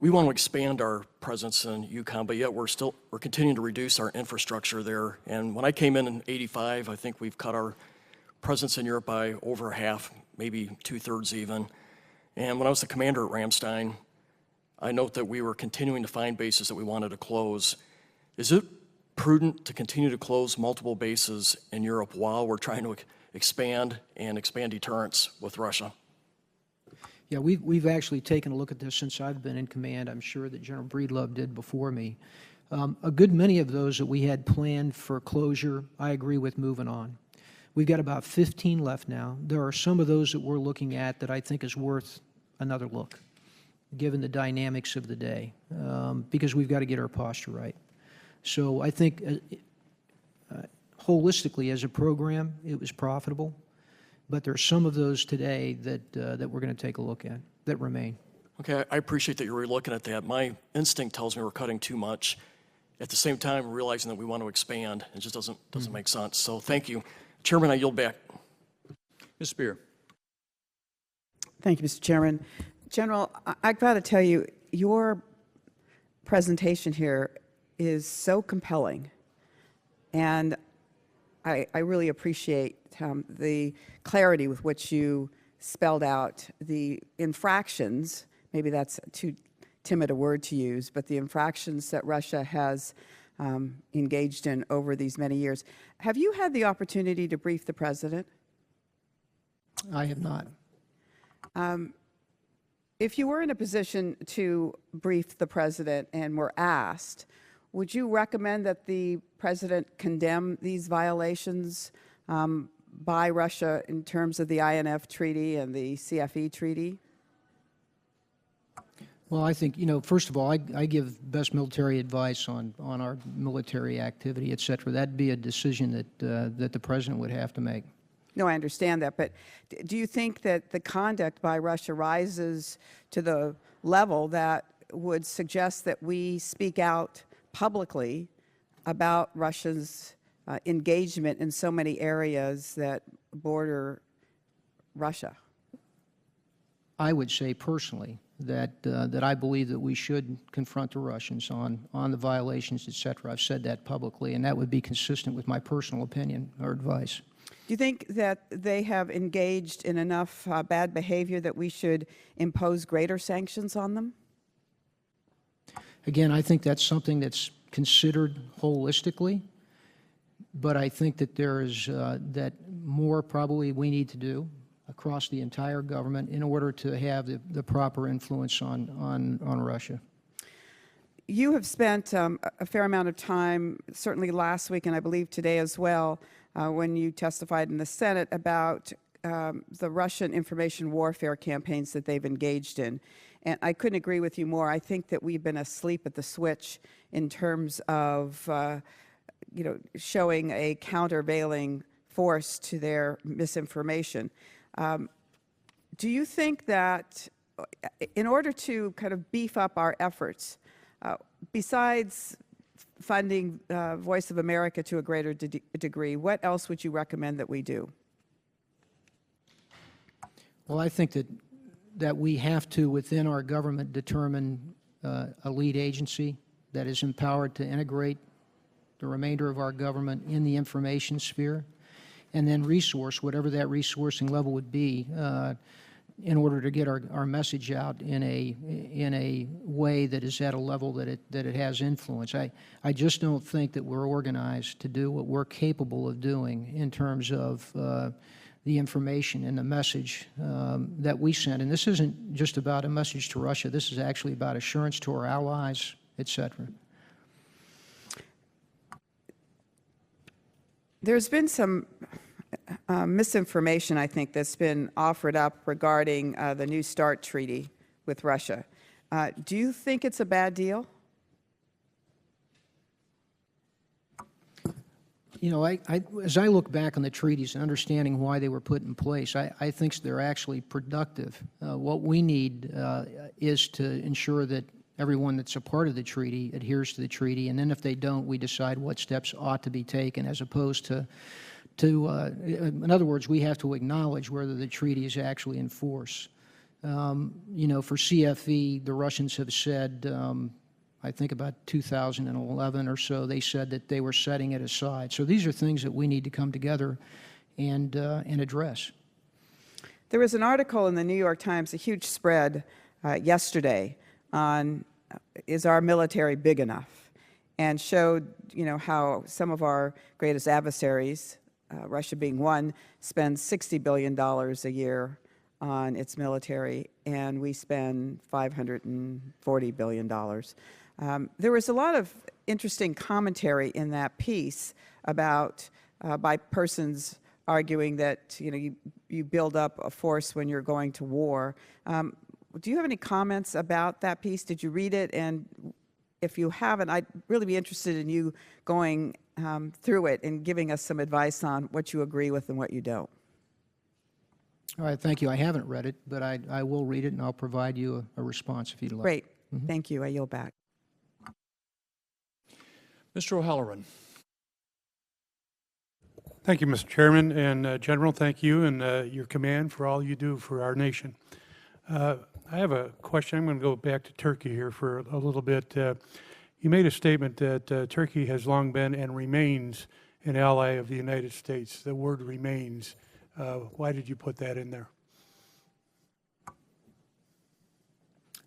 We want to expand our presence in EUCOM, but yet we're continuing to reduce our infrastructure there. And when I came in '85, I think we've cut our presence in Europe by over half, maybe 2/3 even. And when I was the commander at Ramstein, I note that we were continuing to find bases that we wanted to close. Is it prudent to continue to close multiple bases in Europe while we're trying to expand deterrence with Russia? Yeah, we've actually taken a look at this since I've been in command. I'm sure that General Breedlove did before me. A good many of those that we had planned for closure, I agree with moving on. We've got about 15 left now. There are some of those that we're looking at that I think is worth another look, given the dynamics of the day, because we've got to get our posture right. So I think holistically as a program, it was profitable. But there are some of those today that we're going to take a look at that remain. Okay, I appreciate that you're looking at that. My instinct tells me we're cutting too much. At the same time, we're realizing that we want to expand. It just doesn't make sense. So thank you. Chairman, I yield back. Ms. Spear. Thank you, Mr. Chairman. General, I've got to tell you, your presentation here is so compelling. And I really appreciate the clarity with which you spelled out the infractions, maybe that's too timid a word to use, but the infractions that Russia has engaged in over these many years. Have you had the opportunity to brief the President? I have not. If you were in a position to brief the President and were asked, would you recommend that the President condemn these violations by Russia in terms of the INF Treaty and the CFE Treaty? Well, I think, first of all, I give best military advice on our military activity, et cetera. That'd be a decision that the President would have to make. No, I understand that, but do you think that the conduct by Russia rises to the level that would suggest that we speak out publicly about Russia's engagement in so many areas that border Russia? I would say personally that I believe that we should confront the Russians on the violations, et cetera. I've said that publicly, and that would be consistent with my personal opinion or advice. Do you think that they have engaged in enough bad behavior that we should impose greater sanctions on them? Again, I think that's something that's considered holistically. But I think that there is that more probably we need to do across the entire government in order to have the proper influence on Russia. You have spent a fair amount of time, certainly last week and I believe today as well, when you testified in the Senate about the Russian information warfare campaigns that they've engaged in. And I couldn't agree with you more. I think that we've been asleep at the switch in terms of showing a countervailing force to their misinformation. Do you think that in order to kind of beef up our efforts, besides funding Voice of America to a greater degree, what else would you recommend that we do? Well, I think that we have to, within our government, determine a lead agency that is empowered to integrate the remainder of our government in the information sphere, and then resource, whatever that resourcing level would be, in order to get our message out in a way that is at a level that it has influence. I just don't think that we're organized to do what we're capable of doing in terms of the information and the message that we send. And this isn't just about a message to Russia. This is actually about assurance to our allies, et cetera. There's been some misinformation, I think, that's been offered up regarding the New START treaty with Russia. Do you think it's a bad deal? You know, as I look back on the treaties and understanding why they were put in place, I think they're actually productive. What we need is to ensure that everyone that's a part of the treaty adheres to the treaty, and then if they don't, we decide what steps ought to be taken, as opposed to in other words, we have to acknowledge whether the treaty is actually in force. You know, for CFE, the Russians have said, I think about 2011 or so, they said that they were setting it aside. So these are things that we need to come together and address. There was an article in the New York Times, a huge spread yesterday on is our military big enough, and showed, you know, how some of our greatest adversaries, Russia being one, spends $60 billion a year on its military, and we spend $540 billion. There was a lot of interesting commentary in that piece about by persons arguing that, you know, you build up a force when you're going to war. Do you have any comments about that piece? Did you read it? And if you haven't, I'd really be interested in you going through it and giving us some advice on what you agree with and what you don't. All right, thank you. I haven't read it, but I will read it, and I'll provide you a response if you'd like. Great. Thank you. I yield back. Mr. O'Halloran. Thank you, Mr. Chairman, and General, thank you and your command for all you do for our nation. I have a question. I'm going to go back to Turkey here for a little bit. You made a statement that Turkey has long been and remains an ally of the United States. The word remains. Why did you put that in there?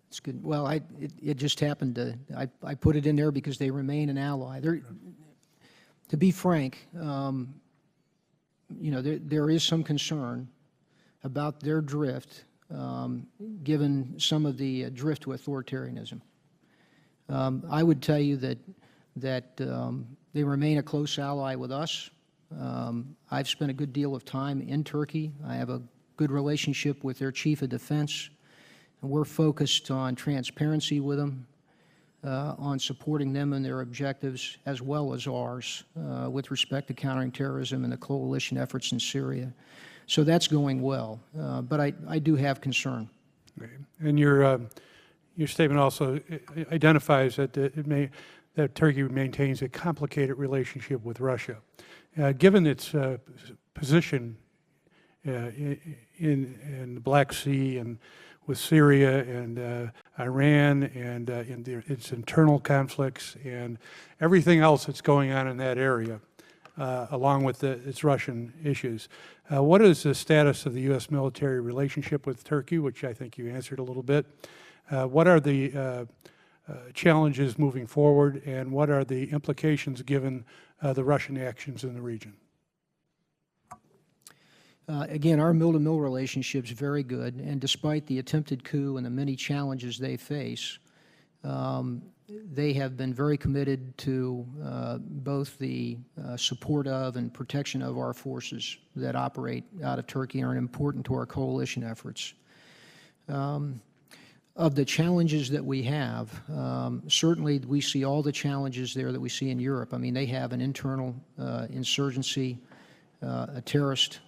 It's good. Well, it just happened to, I put it in there because they remain an ally. To be frank, you know, there is some concern about their drift, given some of the drift to authoritarianism. I would tell you that they remain a close ally with us. I've spent a good deal of time in Turkey. I have a good relationship with their chief of defense, and we're focused on transparency with them, on supporting them and their objectives, as well as ours, with respect to countering terrorism and the coalition efforts in Syria. So that's going well, but I do have concern. And your statement also identifies that that Turkey maintains a complicated relationship with Russia. Given its position in the Black Sea and with Syria and Iran and its internal conflicts and everything else that's going on in that area, along with its Russian issues. What is the status of the U.S. military relationship with Turkey, which I think you answered a little bit? What are the challenges moving forward, and what are the implications given the Russian actions in the region? Again, our mill-to-mill relationship's very good, and despite the attempted coup and the many challenges they face, they have been very committed to both the support of and protection of our forces that operate out of Turkey and are important to our coalition efforts. Of the challenges that we have, certainly we see all the challenges there that we see in Europe. I mean, they have an internal insurgency, a terrorist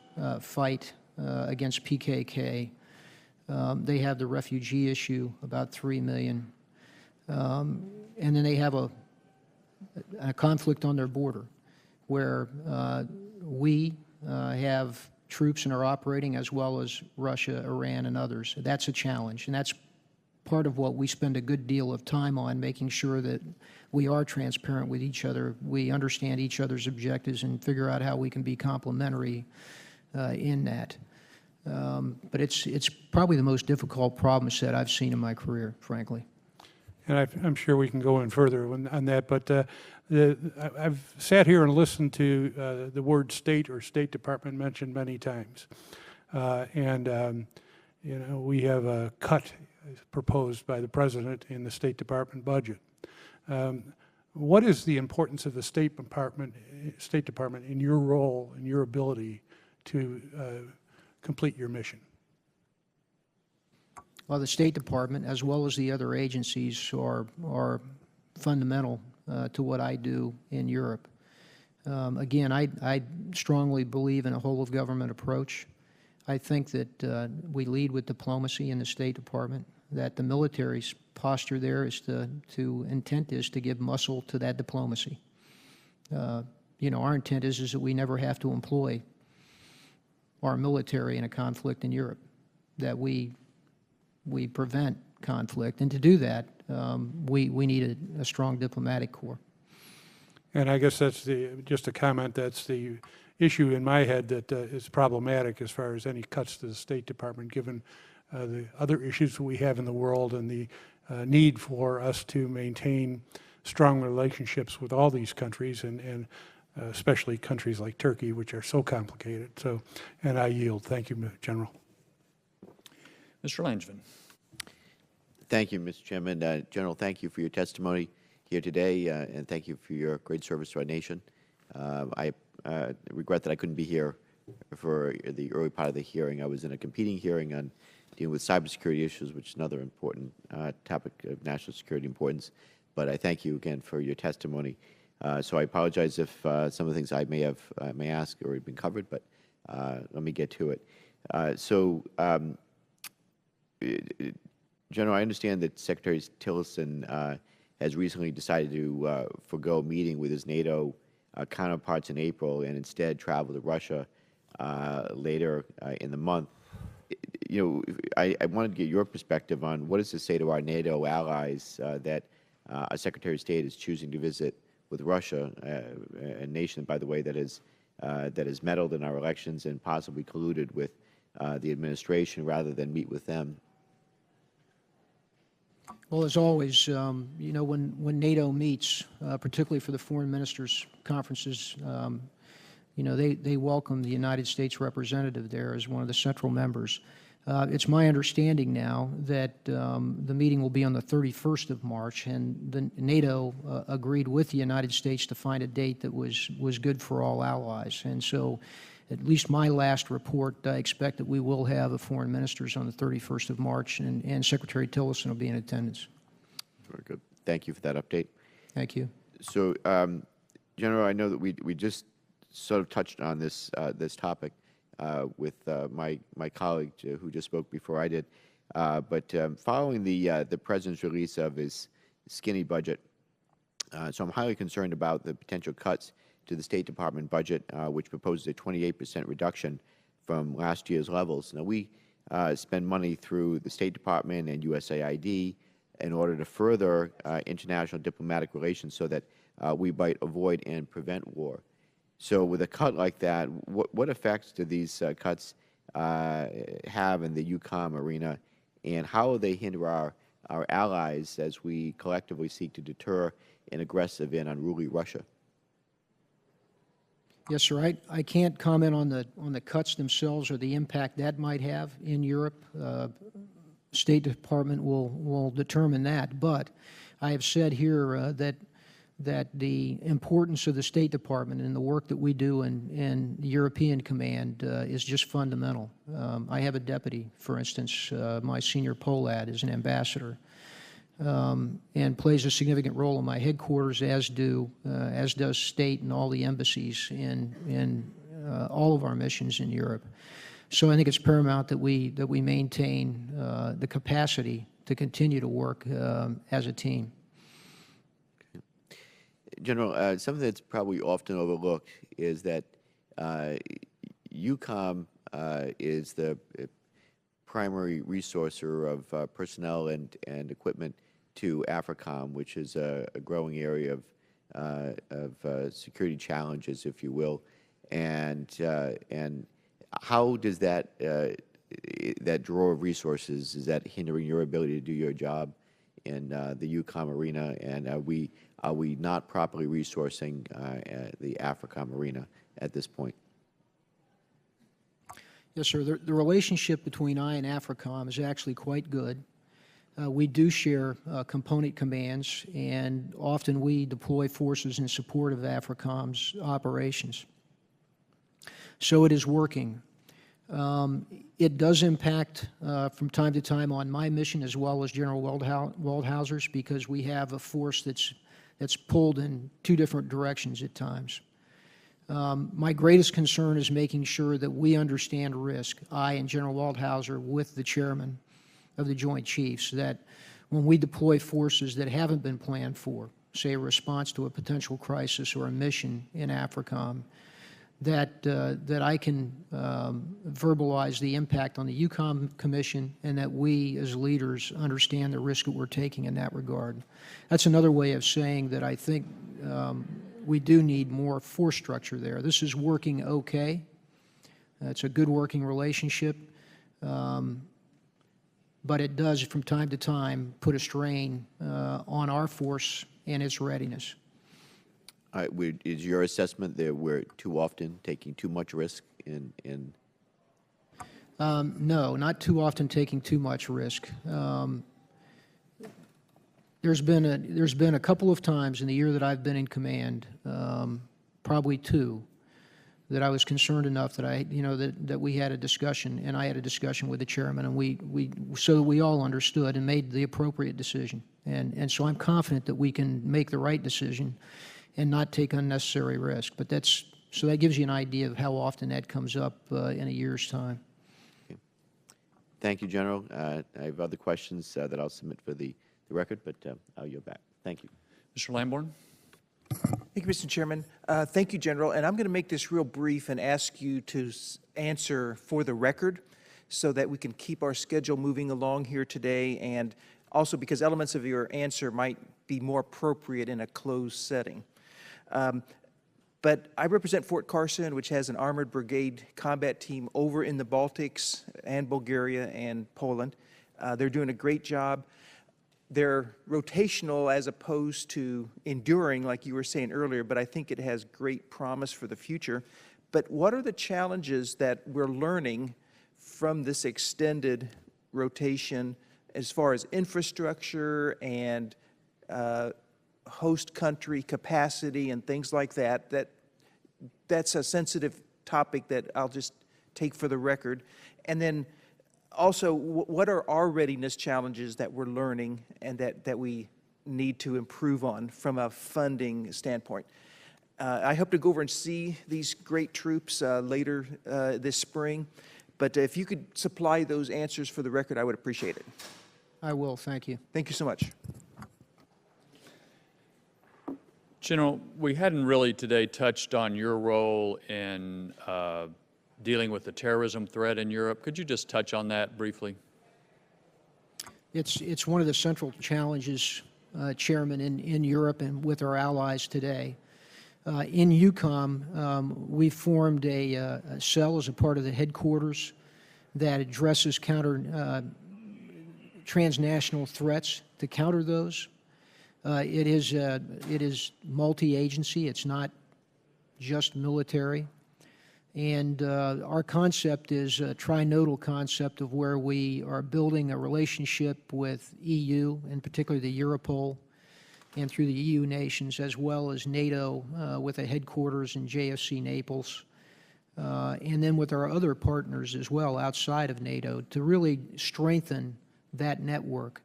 fight against PKK. They have the refugee issue, about 3 million. And then they have a conflict on their border where we have troops and are operating, as well as Russia, Iran, and others. That's a challenge, and that's part of what we spend a good deal of time on, making sure that we are transparent with each other, we understand each other's objectives, and figure out how we can be complementary in that. But it's probably the most difficult problem set I've seen in my career, frankly. And I'm sure we can go in further on that, but I've sat here and listened to the word state or State Department mentioned many times. You know, we have a cut proposed by the President in the State Department budget. What is the importance of the State Department in your role and your ability to complete your mission? Well, the State Department, as well as the other agencies, are fundamental to what I do in Europe. Again, I strongly believe in a whole-of-government approach. I think that we lead with diplomacy in the State Department, that the military's posture there is intent is to give muscle to that diplomacy. You know, our intent is that we never have to employ our military in a conflict in Europe, that we prevent conflict. And to do that, we need a strong diplomatic corps. And I guess that's just a comment, that's the issue in my head that is problematic as far as any cuts to the State Department, given the other issues that we have in the world and the need for us to maintain strong relationships with all these countries, and especially countries like Turkey, which are so complicated. So, and I yield. Thank you, General. Mr. Langevin. Thank you, Mr. Chairman. General, thank you for your testimony here today, and thank you for your great service to our nation. I regret that I couldn't be here for the early part of the hearing. I was in a competing hearing on dealing with cybersecurity issues, which is another important topic of national security importance. But I thank you again for your testimony. So I apologize if some of the things I may ask already been covered, but let me get to it. General, I understand that Secretary Tillerson has recently decided to forego meeting with his NATO counterparts in April and instead travel to Russia later in the month. You know, I wanted to get your perspective on what does this say to our NATO allies that a Secretary of State is choosing to visit with Russia, a nation, by the way, that has meddled in our elections and possibly colluded with the administration rather than meet with them. Well, as always, you know, when NATO meets, particularly for the foreign ministers' conferences, you know, they welcome the United States representative there as one of the central members. It's my understanding now that the meeting will be on the 31st of March, and the NATO agreed with the United States to find a date that was good for all allies. And so, at least my last report, I expect that we will have the foreign ministers on the 31st of March, and Secretary Tillerson will be in attendance. Very good. Thank you for that update. Thank you. So, General, I know that we just sort of touched on this topic with my colleague who just spoke before I did, but following the President's release of his skinny budget, so I'm highly concerned about the potential cuts to the State Department budget, which proposes a 28% reduction from last year's levels. Now, we spend money through the State Department and USAID in order to further international diplomatic relations so that we might avoid and prevent war. So with a cut like that, what effects do these cuts have in the EUCOM arena, and how will they hinder our our allies as we collectively seek to deter an aggressive and unruly Russia? Yes, sir. I can't comment on the cuts themselves or the impact that might have in Europe. State Department will determine that. But I have said here that the importance of the State Department and the work that we do in the European Command is just fundamental. I have a deputy, for instance, my senior POLAD is an ambassador, and plays a significant role in my headquarters, as does state and all the embassies in all of our missions in Europe. So I think it's paramount that we maintain the capacity to continue to work as a team. General, something that's probably often overlooked is that EUCOM is the primary resourcer of personnel and equipment to AFRICOM, which is a growing area of security challenges, if you will. And how does that drawer of resources, is that hindering your ability to do your job in the EUCOM arena? And are we not properly resourcing the AFRICOM arena at this point? Yes, sir. The relationship between I and AFRICOM is actually quite good. We do share component commands, and often we deploy forces in support of AFRICOM's operations. So it is working. It does impact from time to time on my mission as well as General Waldhauser's, because we have a force that's pulled in two different directions at times. My greatest concern is making sure that we understand risk, I and General Waldhauser with the chairman of the Joint Chiefs, that when we deploy forces that haven't been planned for, say a response to a potential crisis or a mission in AFRICOM, that I can verbalize the impact on the EUCOM Commission, and that we as leaders understand the risk that we're taking in that regard. That's another way of saying that I think we do need more force structure there. This is working okay. It's a good working relationship. But it does, from time to time, put a strain on our force and its readiness. Is your assessment that we're too often taking too much risk in? No, not too often taking too much risk. There's been a couple of times in the year that I've been in command, probably two, that I was concerned enough that that we had a discussion, and I had a discussion with the chairman, and so that we all understood and made the appropriate decision. And so I'm confident that we can make the right decision and not take unnecessary risk. But so that gives you an idea of how often that comes up in a year's time. Okay. Thank you, General. I have other questions that I'll submit for the record, but I'll yield back. Thank you. Mr. Lamborn. Thank you, Mr. Chairman. Thank you, General. And I'm going to make this real brief and ask you to answer for the record so that we can keep our schedule moving along here today, and also because elements of your answer might be more appropriate in a closed setting. But I represent Fort Carson, which has an armored brigade combat team over in the Baltics and Bulgaria and Poland. They're doing a great job. They're rotational as opposed to enduring, like you were saying earlier, but I think it has great promise for the future. But what are the challenges that we're learning from this extended rotation as far as infrastructure and host country capacity and things like that? That's a sensitive topic that I'll just take for the record. And then also, what are our readiness challenges that we're learning and that we need to improve on from a funding standpoint? I hope to go over and see these great troops later this spring, but if you could supply those answers for the record, I would appreciate it. I will. Thank you. Thank you so much. General, we hadn't really today touched on your role in dealing with the terrorism threat in Europe. Could you just touch on that briefly? It's one of the central challenges, Chairman, in Europe and with our allies today. In EUCOM, we formed a cell as a part of the headquarters that addresses transnational threats to counter those. It is multi-agency. It's not just military. And our concept is a trinodal concept of where we are building a relationship with EU, and particularly the Europol, and through the EU nations, as well as NATO with a headquarters in JFC Naples, and then with our other partners as well outside of NATO to really strengthen that network.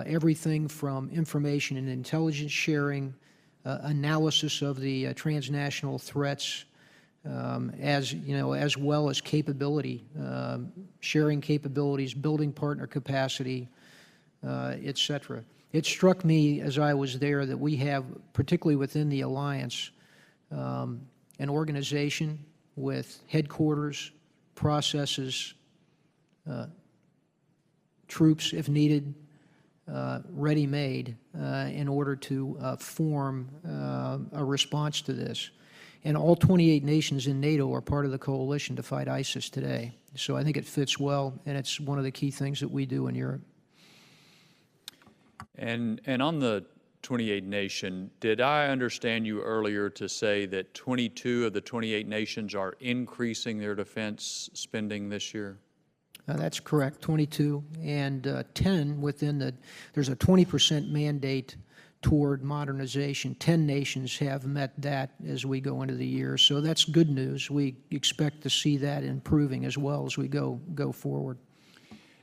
Everything from information and intelligence sharing, analysis of the transnational threats, as well as capability, sharing capabilities, building partner capacity, et cetera. It struck me as I was there that we have, particularly within the alliance, an organization with headquarters, processes, troops, if needed, ready-made in order to form a response to this. And all 28 nations in NATO are part of the coalition to fight ISIS today. So I think it fits well, and it's one of the key things that we do in Europe. And on the 28 nation, did I understand you earlier to say that 22 of the 28 nations are increasing their defense spending this year? That's correct, 22, and 10 within the, there's a 20% mandate toward modernization. 10 nations have met that as we go into the year, so that's good news. We expect to see that improving as well as we go forward.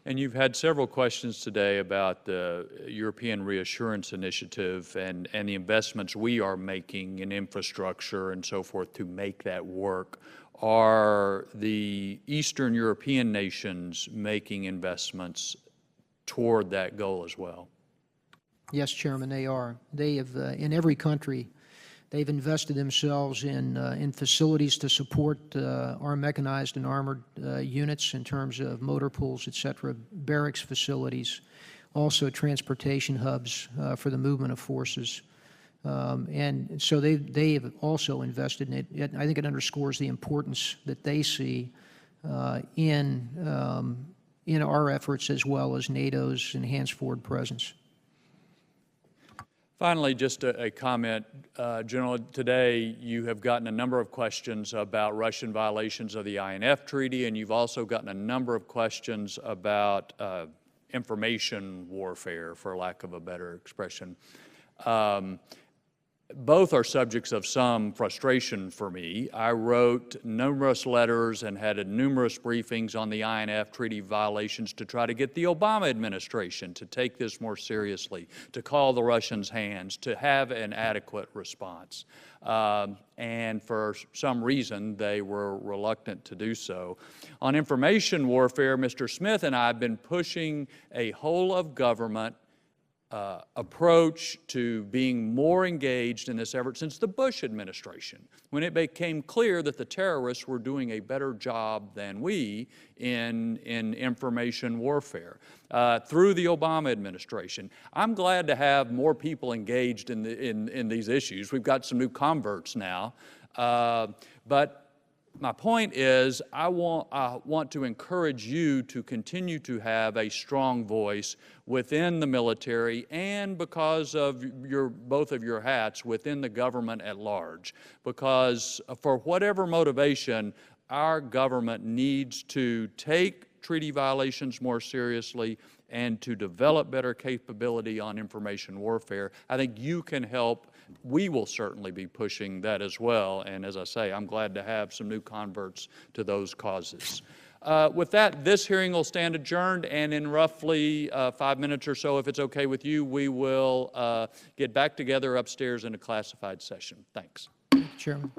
And you've had several questions today about the European Reassurance Initiative and the investments we are making in infrastructure and so forth to make that work. Are the Eastern European nations making investments toward that goal as well? Yes, Chairman, they are. They have, in every country, they've invested themselves in facilities to support our mechanized and armored units in terms of motor pools, et cetera, barracks facilities, also transportation hubs for the movement of forces. And so they have also invested in it. I think it underscores the importance that they see in our efforts as well as NATO's enhanced forward presence. Finally, just a comment. General, today you have gotten a number of questions about Russian violations of the INF Treaty, and you've also gotten a number of questions about information warfare, for lack of a better expression. Both are subjects of some frustration for me. I wrote numerous letters and had numerous briefings on the INF Treaty violations to try to get the Obama administration to take this more seriously, to call the Russians' hands, to have an adequate response. And for some reason, they were reluctant to do so. On information warfare, Mr. Smith and I have been pushing a whole-of-government approach to being more engaged in this effort since the Bush administration, when it became clear that the terrorists were doing a better job than we in information warfare. Through the Obama administration, I'm glad to have more people engaged in these issues. We've got some new converts now, but my point is, I want to encourage you to continue to have a strong voice within the military and because of both of your hats within the government at large. Because for whatever motivation, our government needs to take treaty violations more seriously and to develop better capability on information warfare. I think you can help. We will certainly be pushing that as well. And as I say, I'm glad to have some new converts to those causes. With that, this hearing will stand adjourned, and in roughly 5 minutes or so, if it's okay with you, we will get back together upstairs in a classified session. Thanks. Chairman.